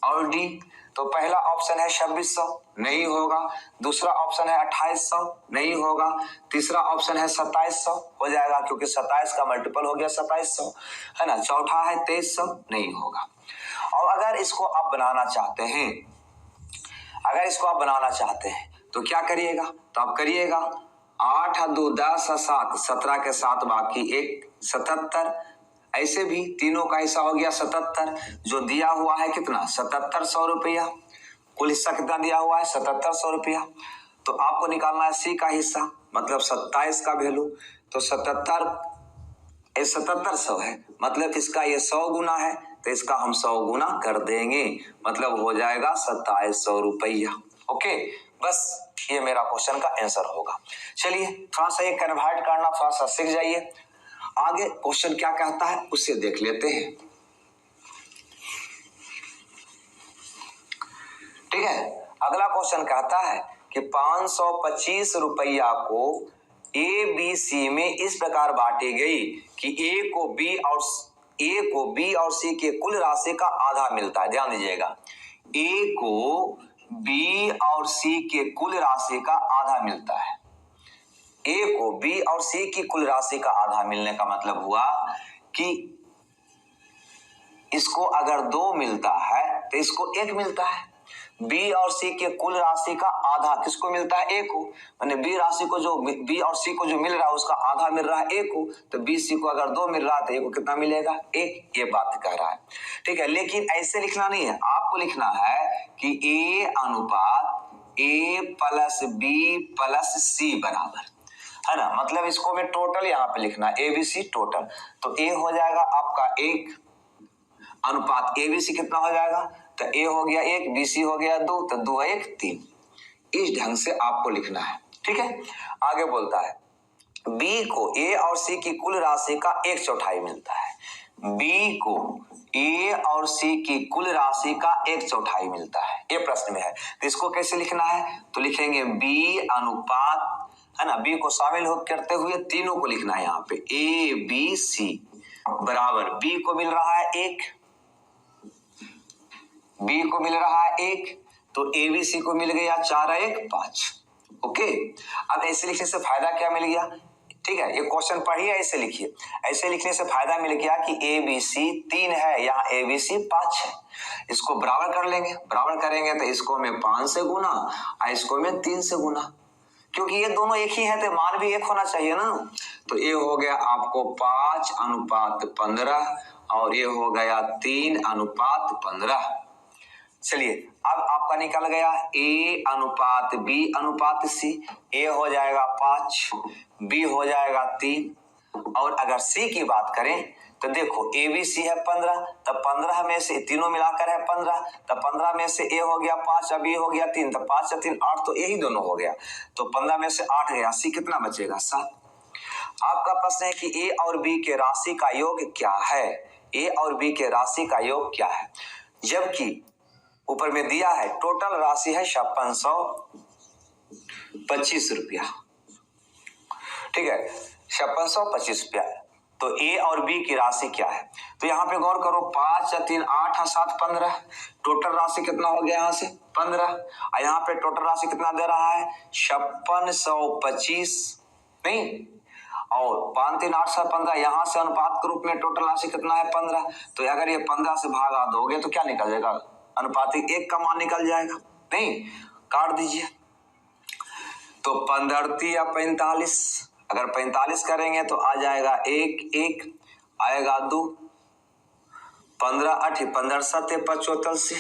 और डी, तो पहला ऑप्शन है 2600 नहीं होगा, दूसरा ऑप्शन है 2800 नहीं होगा, तीसरा ऑप्शन है 2700 हो जाएगा क्योंकि 27 का मल्टीपल हो गया 2700 है ना, चौथा है 2300 नहीं होगा। और अगर इसको आप बनाना चाहते हैं, अगर इसको आप बनाना चाहते हैं तो क्या करिएगा, तो आप करिएगा 8 और 2 10 और 7 17 के साथ बाकी 1 77, ऐसे भी तीनों का हिस्सा हो गया 77, जो दिया हुआ है कितना 7700 रुपया, कुल हिस्सा कितना दिया हुआ है 7700 रुपया। तो आपको निकालना है सी का हिस्सा मतलब 27 का वैल्यू, तो 7700 है मतलब इसका ये 100 गुना है तो इसका हम 100 गुना कर देंगे, मतलब हो जाएगा 2700 रुपया। ओके, बस ये मेरा क्वेश्चन का आंसर होगा। चलिए थोड़ा सा ये कन्वर्ट करना थोड़ा सा सीख जाइए, आगे क्वेश्चन क्या कहता है उससे देख लेते हैं। ठीक है, अगला क्वेश्चन कहता है कि 525 रुपया को ए बी सी में इस प्रकार बांटी गई कि ए को बी और सी के कुल राशि का आधा मिलता है। ध्यान दीजिएगा, ए को बी और सी के कुल राशि का आधा मिलता है। ए को बी और सी की कुल राशि का आधा मिलने का मतलब हुआ कि इसको अगर 2 मिलता है तो इसको 1 मिलता है। बी और सी के कुल राशि का आधा किसको मिलता है, ए को, माने बी राशि को जो बी और सी को जो मिल रहा है उसका आधा मिल रहा है ए को, तो बी सी को अगर 2 मिल रहा है तो ए को कितना मिलेगा 1, ये बात कह रहा है। ठीक है, लेकिन ऐसे लिखना नहीं है, आपको लिखना है कि ए अनुपात ए प्लस बी प्लस सी बराबर है ना, मतलब इसको मैं टोटल यहाँ पे लिखना ए बी सी टोटल, तो ए हो जाएगा आपका 1 अनुपात ए बी सी कितना हो जाएगा, तो ए हो गया 1 बी सी हो गया 2, तो 2 1 3, इस ढंग से आपको लिखना है। ठीक है, आगे बोलता है बी को ए और सी की कुल राशि का 1/4 मिलता है, बी को ए और सी की कुल राशि का 1/4 मिलता है, ये प्रश्न में है। तो इसको कैसे लिखना है, तो लिखेंगे बी अनुपात है ना, बी को शामिल हो करते हुए तीनों को लिखना है यहाँ पे ए बी सी बराबर, बी को मिल रहा है 1, बी को मिल रहा है 1, तो ए बी सी को मिल गया 4 1 5। ओके, अब ऐसे लिखने से फायदा क्या मिल गया, ठीक है, ये क्वेश्चन पढ़िए ऐसे लिखिए, ऐसे लिखने से फायदा मिल गया कि ए बी सी 3 है, यहाँ ए बी सी 5 है, इसको बराबर कर लेंगे, बराबर करेंगे तो इसको मैं 5 से गुना और इसको मैं 3 से गुना, क्योंकि ये दोनों एक ही है तो मान भी 1 होना चाहिए ना, तो ये हो गया आपको 5 अनुपात 15 और ये हो गया 3 अनुपात 15। चलिए अब आपका निकल गया ए अनुपात बी अनुपात सी, ए हो जाएगा 5, बी हो जाएगा 3, और अगर सी की बात करें तो देखो ए बी सी है 15, तो 15 में से तीनों मिलाकर है 15, तो 15 में से ए हो गया 5 अब ये हो गया 3, तो 5 से 3 8, तो यही दोनों हो गया, तो 15 में से 8 गया, सी कितना बचेगा 7। आपका प्रश्न है कि ए और बी के राशि का योग क्या है, ए और बी के राशि का योग क्या है, जबकि ऊपर में दिया है टोटल राशि है 5625 रुपया। ठीक है, 5625 रुपया, तो ए और बी की राशि क्या है, तो यहाँ पे गौर करो 5 या 3 8 और 7 15, टोटल राशि कितना हो गया यहाँ से 15, और यहाँ पे टोटल राशि कितना दे रहा है 5625 नहीं, और 5 3 8 7 15, यहाँ से अनुपात के रूप में टोटल राशि कितना है 15, तो अगर ये 15 से भागा दोगे तो क्या निकल जाएगा, अनुपातिक 1 का मान निकल जाएगा, नहीं काट दीजिए, तो 15 या 45, अगर 45 करेंगे तो आ जाएगा 1 1 आएगा 2, 15 8 15 7 75,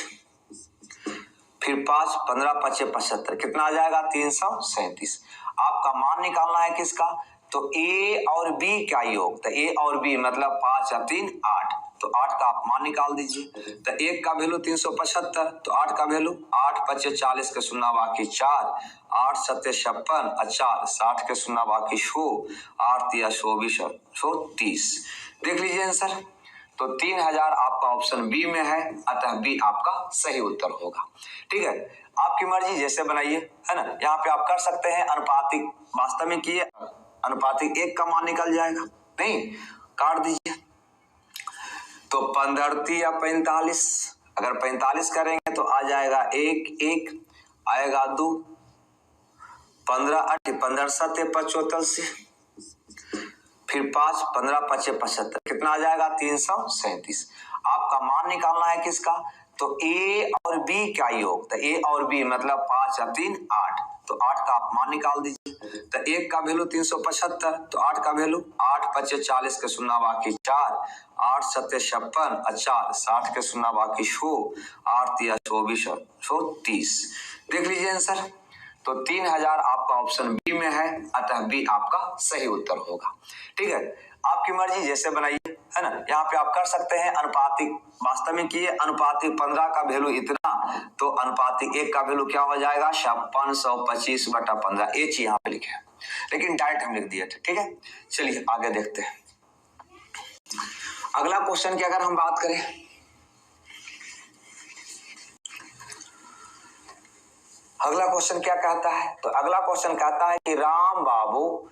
फिर 5 15 5 75, कितना आ जाएगा 337। आपका मान निकालना है किसका, तो ए और बी का योग, तो ए और बी मतलब 5 या 3 8, तो 8 का आप मान निकाल दीजिए। तो 1 का वैल्यू 375, तो 8 का वैल्यू 8 × 5 = 40 के शून्य बाकी 4, 8 × 7 = 56 और 4 60 के शून्य बाकी 100, 8 × 3 = 24 और 130। देख लीजिए आंसर। तो 3000 आपका ऑप्शन बी में है, अतः बी आपका सही उत्तर होगा। ठीक है, आपकी मर्जी जैसे बनाइए, है ना। यहाँ पे आप कर सकते हैं अनुपातिक, वास्तव में किए अनुपातिक 1 का मान निकल जाएगा, नहीं काट दीजिए। तो 15 या 45, अगर 45 करेंगे तो आ जाएगा 1 1 आएगा 2, 15 8 15 7 85, फिर 5 15 5 75, कितना आ जाएगा 337। आपका मान निकालना है किसका, तो ए और बी का योग। तो ए और बी मतलब 5 और 3 8, तो 8 का आप मान निकाल दीजिए। तो 1 का वैल्यू 375, तो 8 का वैल्यू 8 × 5 = 40 के शून्य बाकी 4, 8 × 7 = 56 और 4 60 के शून्य बाकी 100, 8 × 3 = 24 और 130। देख लीजिए आंसर। तो 3000 आपका ऑप्शन बी में है, अतः बी आपका सही उत्तर होगा। ठीक है, आपकी मर्जी जैसे बनाइए, है ना। यहाँ पे आप कर सकते हैं अनुपातिक, वास्तव में किए अनुपातिक 15 का वैल्यू इतना, तो अनुपातिक 1 का वैल्यू क्या हो जाएगा 5625/15, ये चीज यहाँ पे लिखे हैं, लेकिन डायरेक्ट हम लिख दिए थे। ठीक है, चलिए आगे देखते हैं। अगला क्वेश्चन की अगर हम बात करें, अगला क्वेश्चन क्या कहता है, तो अगला क्वेश्चन कहता है कि राम बाबू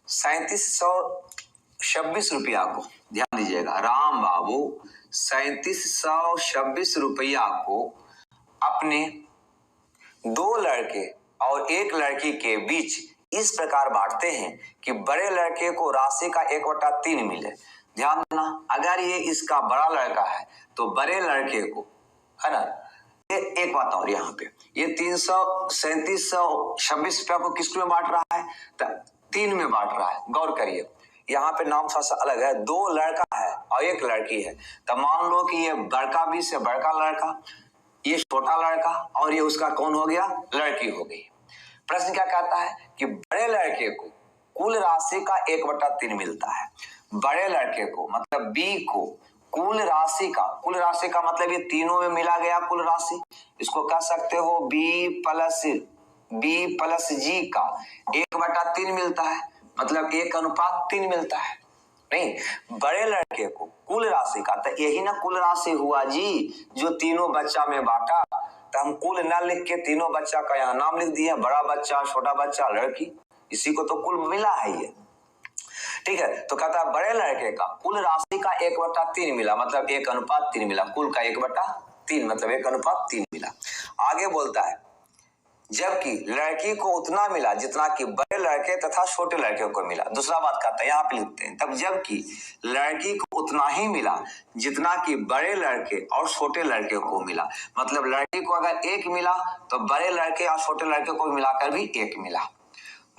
3726 रुपया को, ध्यान दीजिएगा, राम बाबू 3726 रुपया को अपने 2 लड़के और 1 लड़की के बीच इस प्रकार बांटते हैं कि बड़े लड़के को राशि का 1/3 मिले। ध्यान देना, अगर ये इसका बड़ा लड़का है तो बड़े लड़के को, है ना, एक बात और, यहाँ पे ये 3726 रुपया को किसको में बांट रहा है, तो 3 में बांट रहा है। गौर करिए, यहाँ पे नाम थोड़ा सा अलग है, 2 लड़का है और 1 लड़की है। तो मान लो कि ये बड़का बीच से बड़का लड़का, ये छोटा लड़का और ये उसका कौन हो गया, लड़की हो गई। प्रश्न क्या कहता है कि बड़े लड़के को कुल राशि का 1/3 मिलता है। बड़े लड़के को मतलब बी को कुल राशि का मतलब ये तीनों में मिला गया कुल राशि, इसको कह सकते हो बी प्लस जी का 1/3 मिलता है, मतलब 1:3 मिलता है। नहीं, बड़े लड़के को कुल राशि का, तो यही ना कुल राशि हुआ जी, जो तीनों बच्चा में बांटा। तो हम कुल ना लिख के तीनों बच्चा का यहाँ नाम लिख दिए, बड़ा बच्चा, छोटा बच्चा, लड़की, इसी को तो कुल मिला है ये। ठीक है, तो कहता है बड़े लड़के का कुल राशि का 1/3 मिला, मतलब 1:3 मिला, कुल का 1/3 मतलब 1:3 मिला। आगे बोलता है जबकि लड़की को उतना मिला जितना कि बड़े लड़के तथा छोटे लड़के को मिला। दूसरा बात कहता है, यहाँ पे लिखते हैं, तब जबकि लड़की को उतना ही मिला जितना कि बड़े लड़के और छोटे लड़के को मिला, मतलब लड़की को अगर 1 मिला तो बड़े लड़के और छोटे लड़के को मिलाकर भी 1 मिला।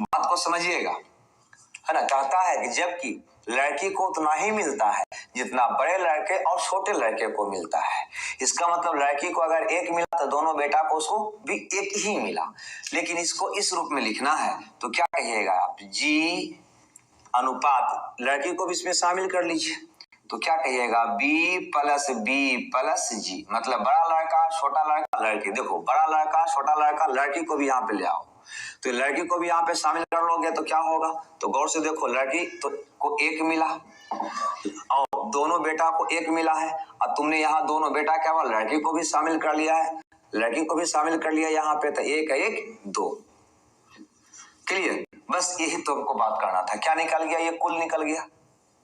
बात को समझिएगा, है ना। कहता है कि जबकि लड़की को उतना ही मिलता है जितना बड़े लड़के और छोटे लड़के को मिलता है। इसका मतलब लड़की को अगर 1 मिला तो दोनों बेटा को उसको भी 1 ही मिला। लेकिन इसको इस रूप में लिखना है तो क्या कहिएगा आप, जी अनुपात, लड़की को भी इसमें शामिल कर लीजिए, तो क्या कहिएगा बी प्लस जी, मतलब बड़ा लड़का छोटा लड़का लड़की। देखो, बड़ा लड़का छोटा लड़का लड़की को भी यहाँ पे ले आओ, तो लड़की को भी यहाँ पे शामिल कर लोगे तो क्या होगा, तो गौर से देखो, लड़की तो को 1 मिला और दोनों बेटा को 1 मिला है, और तुमने यहाँ दोनों बेटा क्या हुआ, लड़की को भी शामिल कर लिया है, लड़की को भी शामिल कर लिया यहाँ पे, तो 1 1 2। क्लियर, बस यही तो हमको बात करना था। क्या निकल गया, ये कुल निकल गया,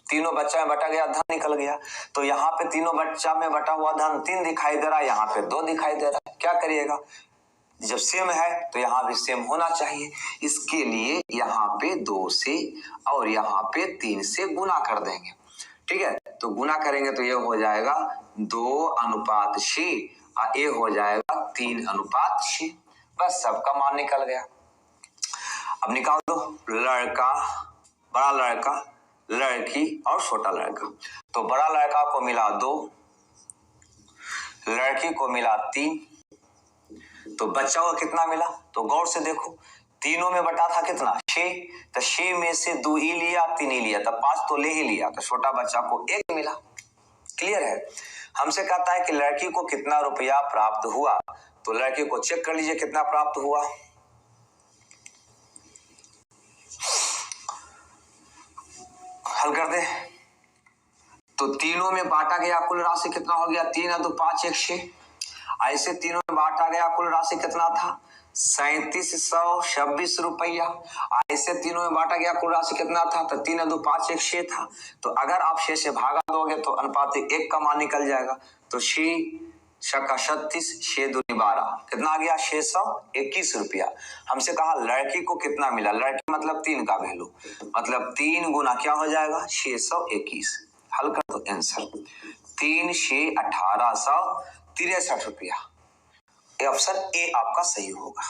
तीनों बच्चा में बटा गया धन निकल गया। तो यहाँ पे तीनों बच्चा में बटा हुआ धन 3 दिखाई दे रहा है, यहाँ पे 2 दिखाई दे रहा है। क्या करिएगा, जब सेम है तो यहाँ भी सेम होना चाहिए, इसके लिए यहाँ पे 2 से और यहाँ पे 3 से गुना कर देंगे। ठीक है, तो गुना करेंगे तो ये हो जाएगा 2:6 और ये हो जाएगा 3:6। बस सबका मान निकल गया। अब निकाल दो लड़का, बड़ा लड़का, लड़की और छोटा लड़का। तो बड़ा लड़का को मिला 2, लड़की को मिला 3, तो बच्चा को कितना मिला, तो गौर से देखो, तीनों में बटा था कितना 6, तो 6 में से 2 ही लिया 3 ही लिया, तो 5 तो ले ही लिया, तो छोटा बच्चा को 1 मिला। क्लियर है। हमसे कहता है कि लड़की को कितना रुपया प्राप्त हुआ, तो लड़की को चेक कर लीजिए कितना प्राप्त हुआ। हल कर दे तो तीनों में बांटा गया कुल राशि कितना हो गया, 3 × 2 = 5 × 1 = 6। ऐसे तीनों में बांटा गया कुल राशि कितना था, 3726 रुपया। ऐसे तीनों में बांटा गया कुल राशि कितना था, तो 3 × 2 = 5 × 1 = 6 था। तो अगर आप 6 से भागा दोगे तो अनुपातिक 1 का मान निकल जाएगा। तो 6 छक्का 36, 6 दूनी 12, कितना आ गया, 621 रुपया। हमसे कहा लड़की को कितना मिला, लड़की मतलब 3 का वैल्यू, मतलब 3 गुना क्या हो जाएगा, 621। हल कर दो आंसर, 3 × 6 = 1863 रुपया। ऑप्शन ए आपका सही होगा।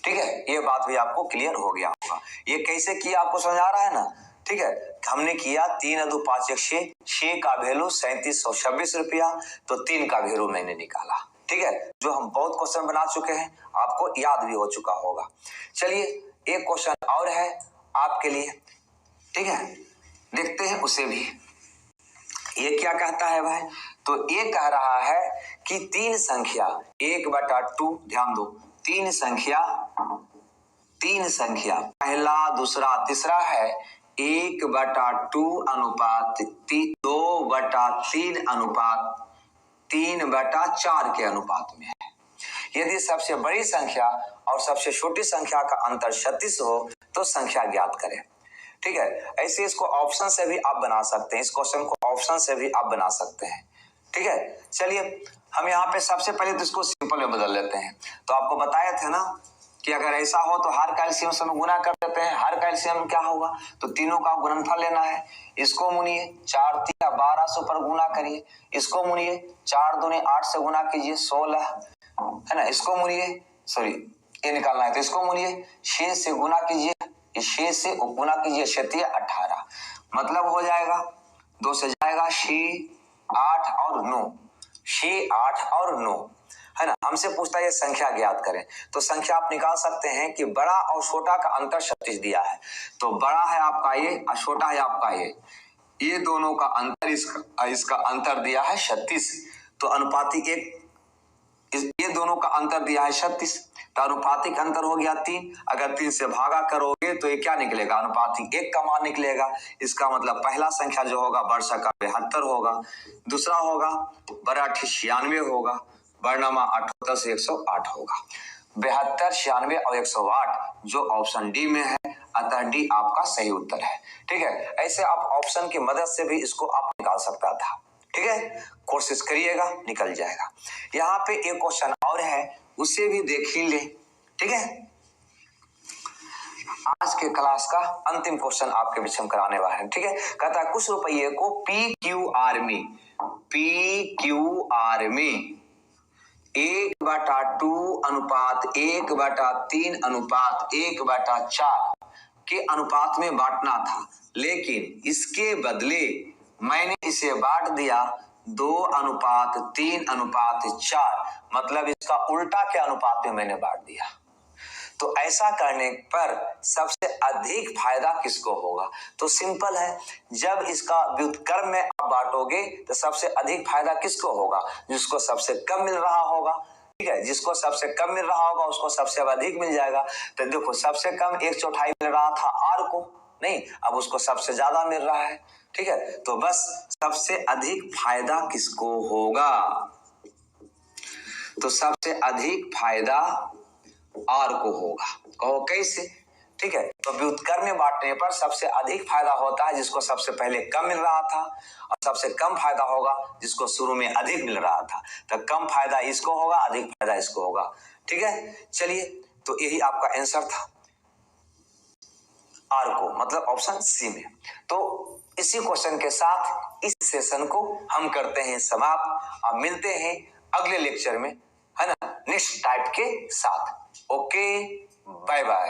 ठीक है, ये बात भी आपको क्लियर हो गया होगा। ये कैसे किया आपको समझ आ रहा है ना। ठीक है, हमने किया 3 × 2 = 5 × 1 = 6, 6 का वैल्यू 3726 रुपया, तो 3 का वैल्यू मैंने निकाला। ठीक है, जो हम बहुत क्वेश्चन बना चुके हैं, आपको याद भी हो चुका होगा। चलिए एक क्वेश्चन और है आपके लिए, ठीक है, देखते हैं उसे भी। ये क्या कहता है भाई, तो ये कह रहा है कि 3 संख्या 1/2, ध्यान दो, 3 संख्या पहला दूसरा तीसरा है 1/2 अनुपात 2/3 अनुपात 3/4 के अनुपात में है। यदि सबसे बड़ी संख्या और सबसे छोटी संख्या का अंतर 36 हो तो संख्या ज्ञात करें। ठीक है, ऐसे इसको ऑप्शन से भी आप बना सकते हैं, इस क्वेश्चन को ऑप्शन से भी आप बना सकते हैं। ठीक है, चलिए हम यहाँ पे सबसे पहले तो इसको सिंपल में बदल लेते हैं। तो आपको बताया था ना कि अगर ऐसा हो तो हर का एलसीएम से गुना कर देते हैं। हर का एलसीएम क्या होगा, तो तीनों का गुणनफल लेना है। इसको मुनिए 4 × 3 = 12 से ऊपर गुना करिए, इसको मुनिए 4 दूनी 8 से गुना कीजिए 16, है ना। इसको मुनिए, सॉरी ये निकालना है, तो इसको मुनिए 6 से गुना कीजिए, 6 से गुना कीजिए 7 × 18, मतलब हो जाएगा 2 से जाएगा 6, 8 और 9, 6, 8 और 9, है ना। हमसे पूछता है ये संख्या ज्ञात करें, तो संख्या आप निकाल सकते हैं कि बड़ा और छोटा का अंतर 36 दिया है, तो बड़ा है आपका ये और छोटा है आपका ये दोनों का अंतर, इसका अंतर दिया है 36, तो अनुपातिक 1, ये दोनों का अंतर दिया है 36, तो अनुपातिक अंतर हो गया 3। अगर 3 से भागा करोगे तो ये क्या निकलेगा, अनुपातिक 1 का मान निकलेगा। इसका मतलब पहला संख्या जो होगा वर्षा का 72 होगा, दूसरा होगा बड़ा 96 होगा, वर्णमा 78 से 108 होगा। 72, 96 और 108 जो ऑप्शन डी में है, अतः डी आपका सही उत्तर है। ठीक है, ऐसे आप ऑप्शन की मदद से भी इसको आप निकाल सकता था। ठीक है, कोशिश करिएगा निकल जाएगा। यहाँ पे एक क्वेश्चन और है, उसे भी देख ही ले। ठीक है, आज के क्लास का अंतिम क्वेश्चन आपके बीच हम कराने वाले हैं। ठीक है, कहता है कुछ रुपये को PQR में 1/2 अनुपात 1/3 अनुपात 1/4 के अनुपात में बांटना था, लेकिन इसके बदले मैंने इसे बांट दिया 2/3 अनुपात 4, मतलब इसका उल्टा के अनुपात में मैंने बांट दिया। तो ऐसा करने पर सबसे अधिक फायदा किसको होगा, तो सिंपल है, जब इसका व्युत्क्रम में आप बांटोगे तो सबसे अधिक फायदा किसको होगा, जिसको सबसे कम मिल रहा होगा। ठीक है, जिसको सबसे कम मिल रहा होगा उसको सबसे अधिक मिल जाएगा। तो देखो सबसे कम 1/4 मिल रहा था आर को, नहीं, अब उसको सबसे ज्यादा मिल रहा है। ठीक है, तो बस सबसे अधिक फायदा किसको होगा, तो सबसे अधिक फायदा आर को होगा। कहो कैसे, ठीक है, तो व्युत्क्रम में बांटने पर सबसे अधिक फायदा होता है जिसको सबसे पहले कम मिल रहा था, और सबसे कम फायदा होगा जिसको शुरू में अधिक मिल रहा था। तो कम फायदा इसको होगा, अधिक फायदा इसको होगा। ठीक है, चलिए तो यही आपका आंसर था आर को, मतलब ऑप्शन सी में। तो इसी क्वेश्चन के साथ इस सेशन को हम करते हैं समाप्त। अब मिलते हैं अगले लेक्चर में, है ना, नेक्स्ट टाइप के साथ। Okay, bye bye.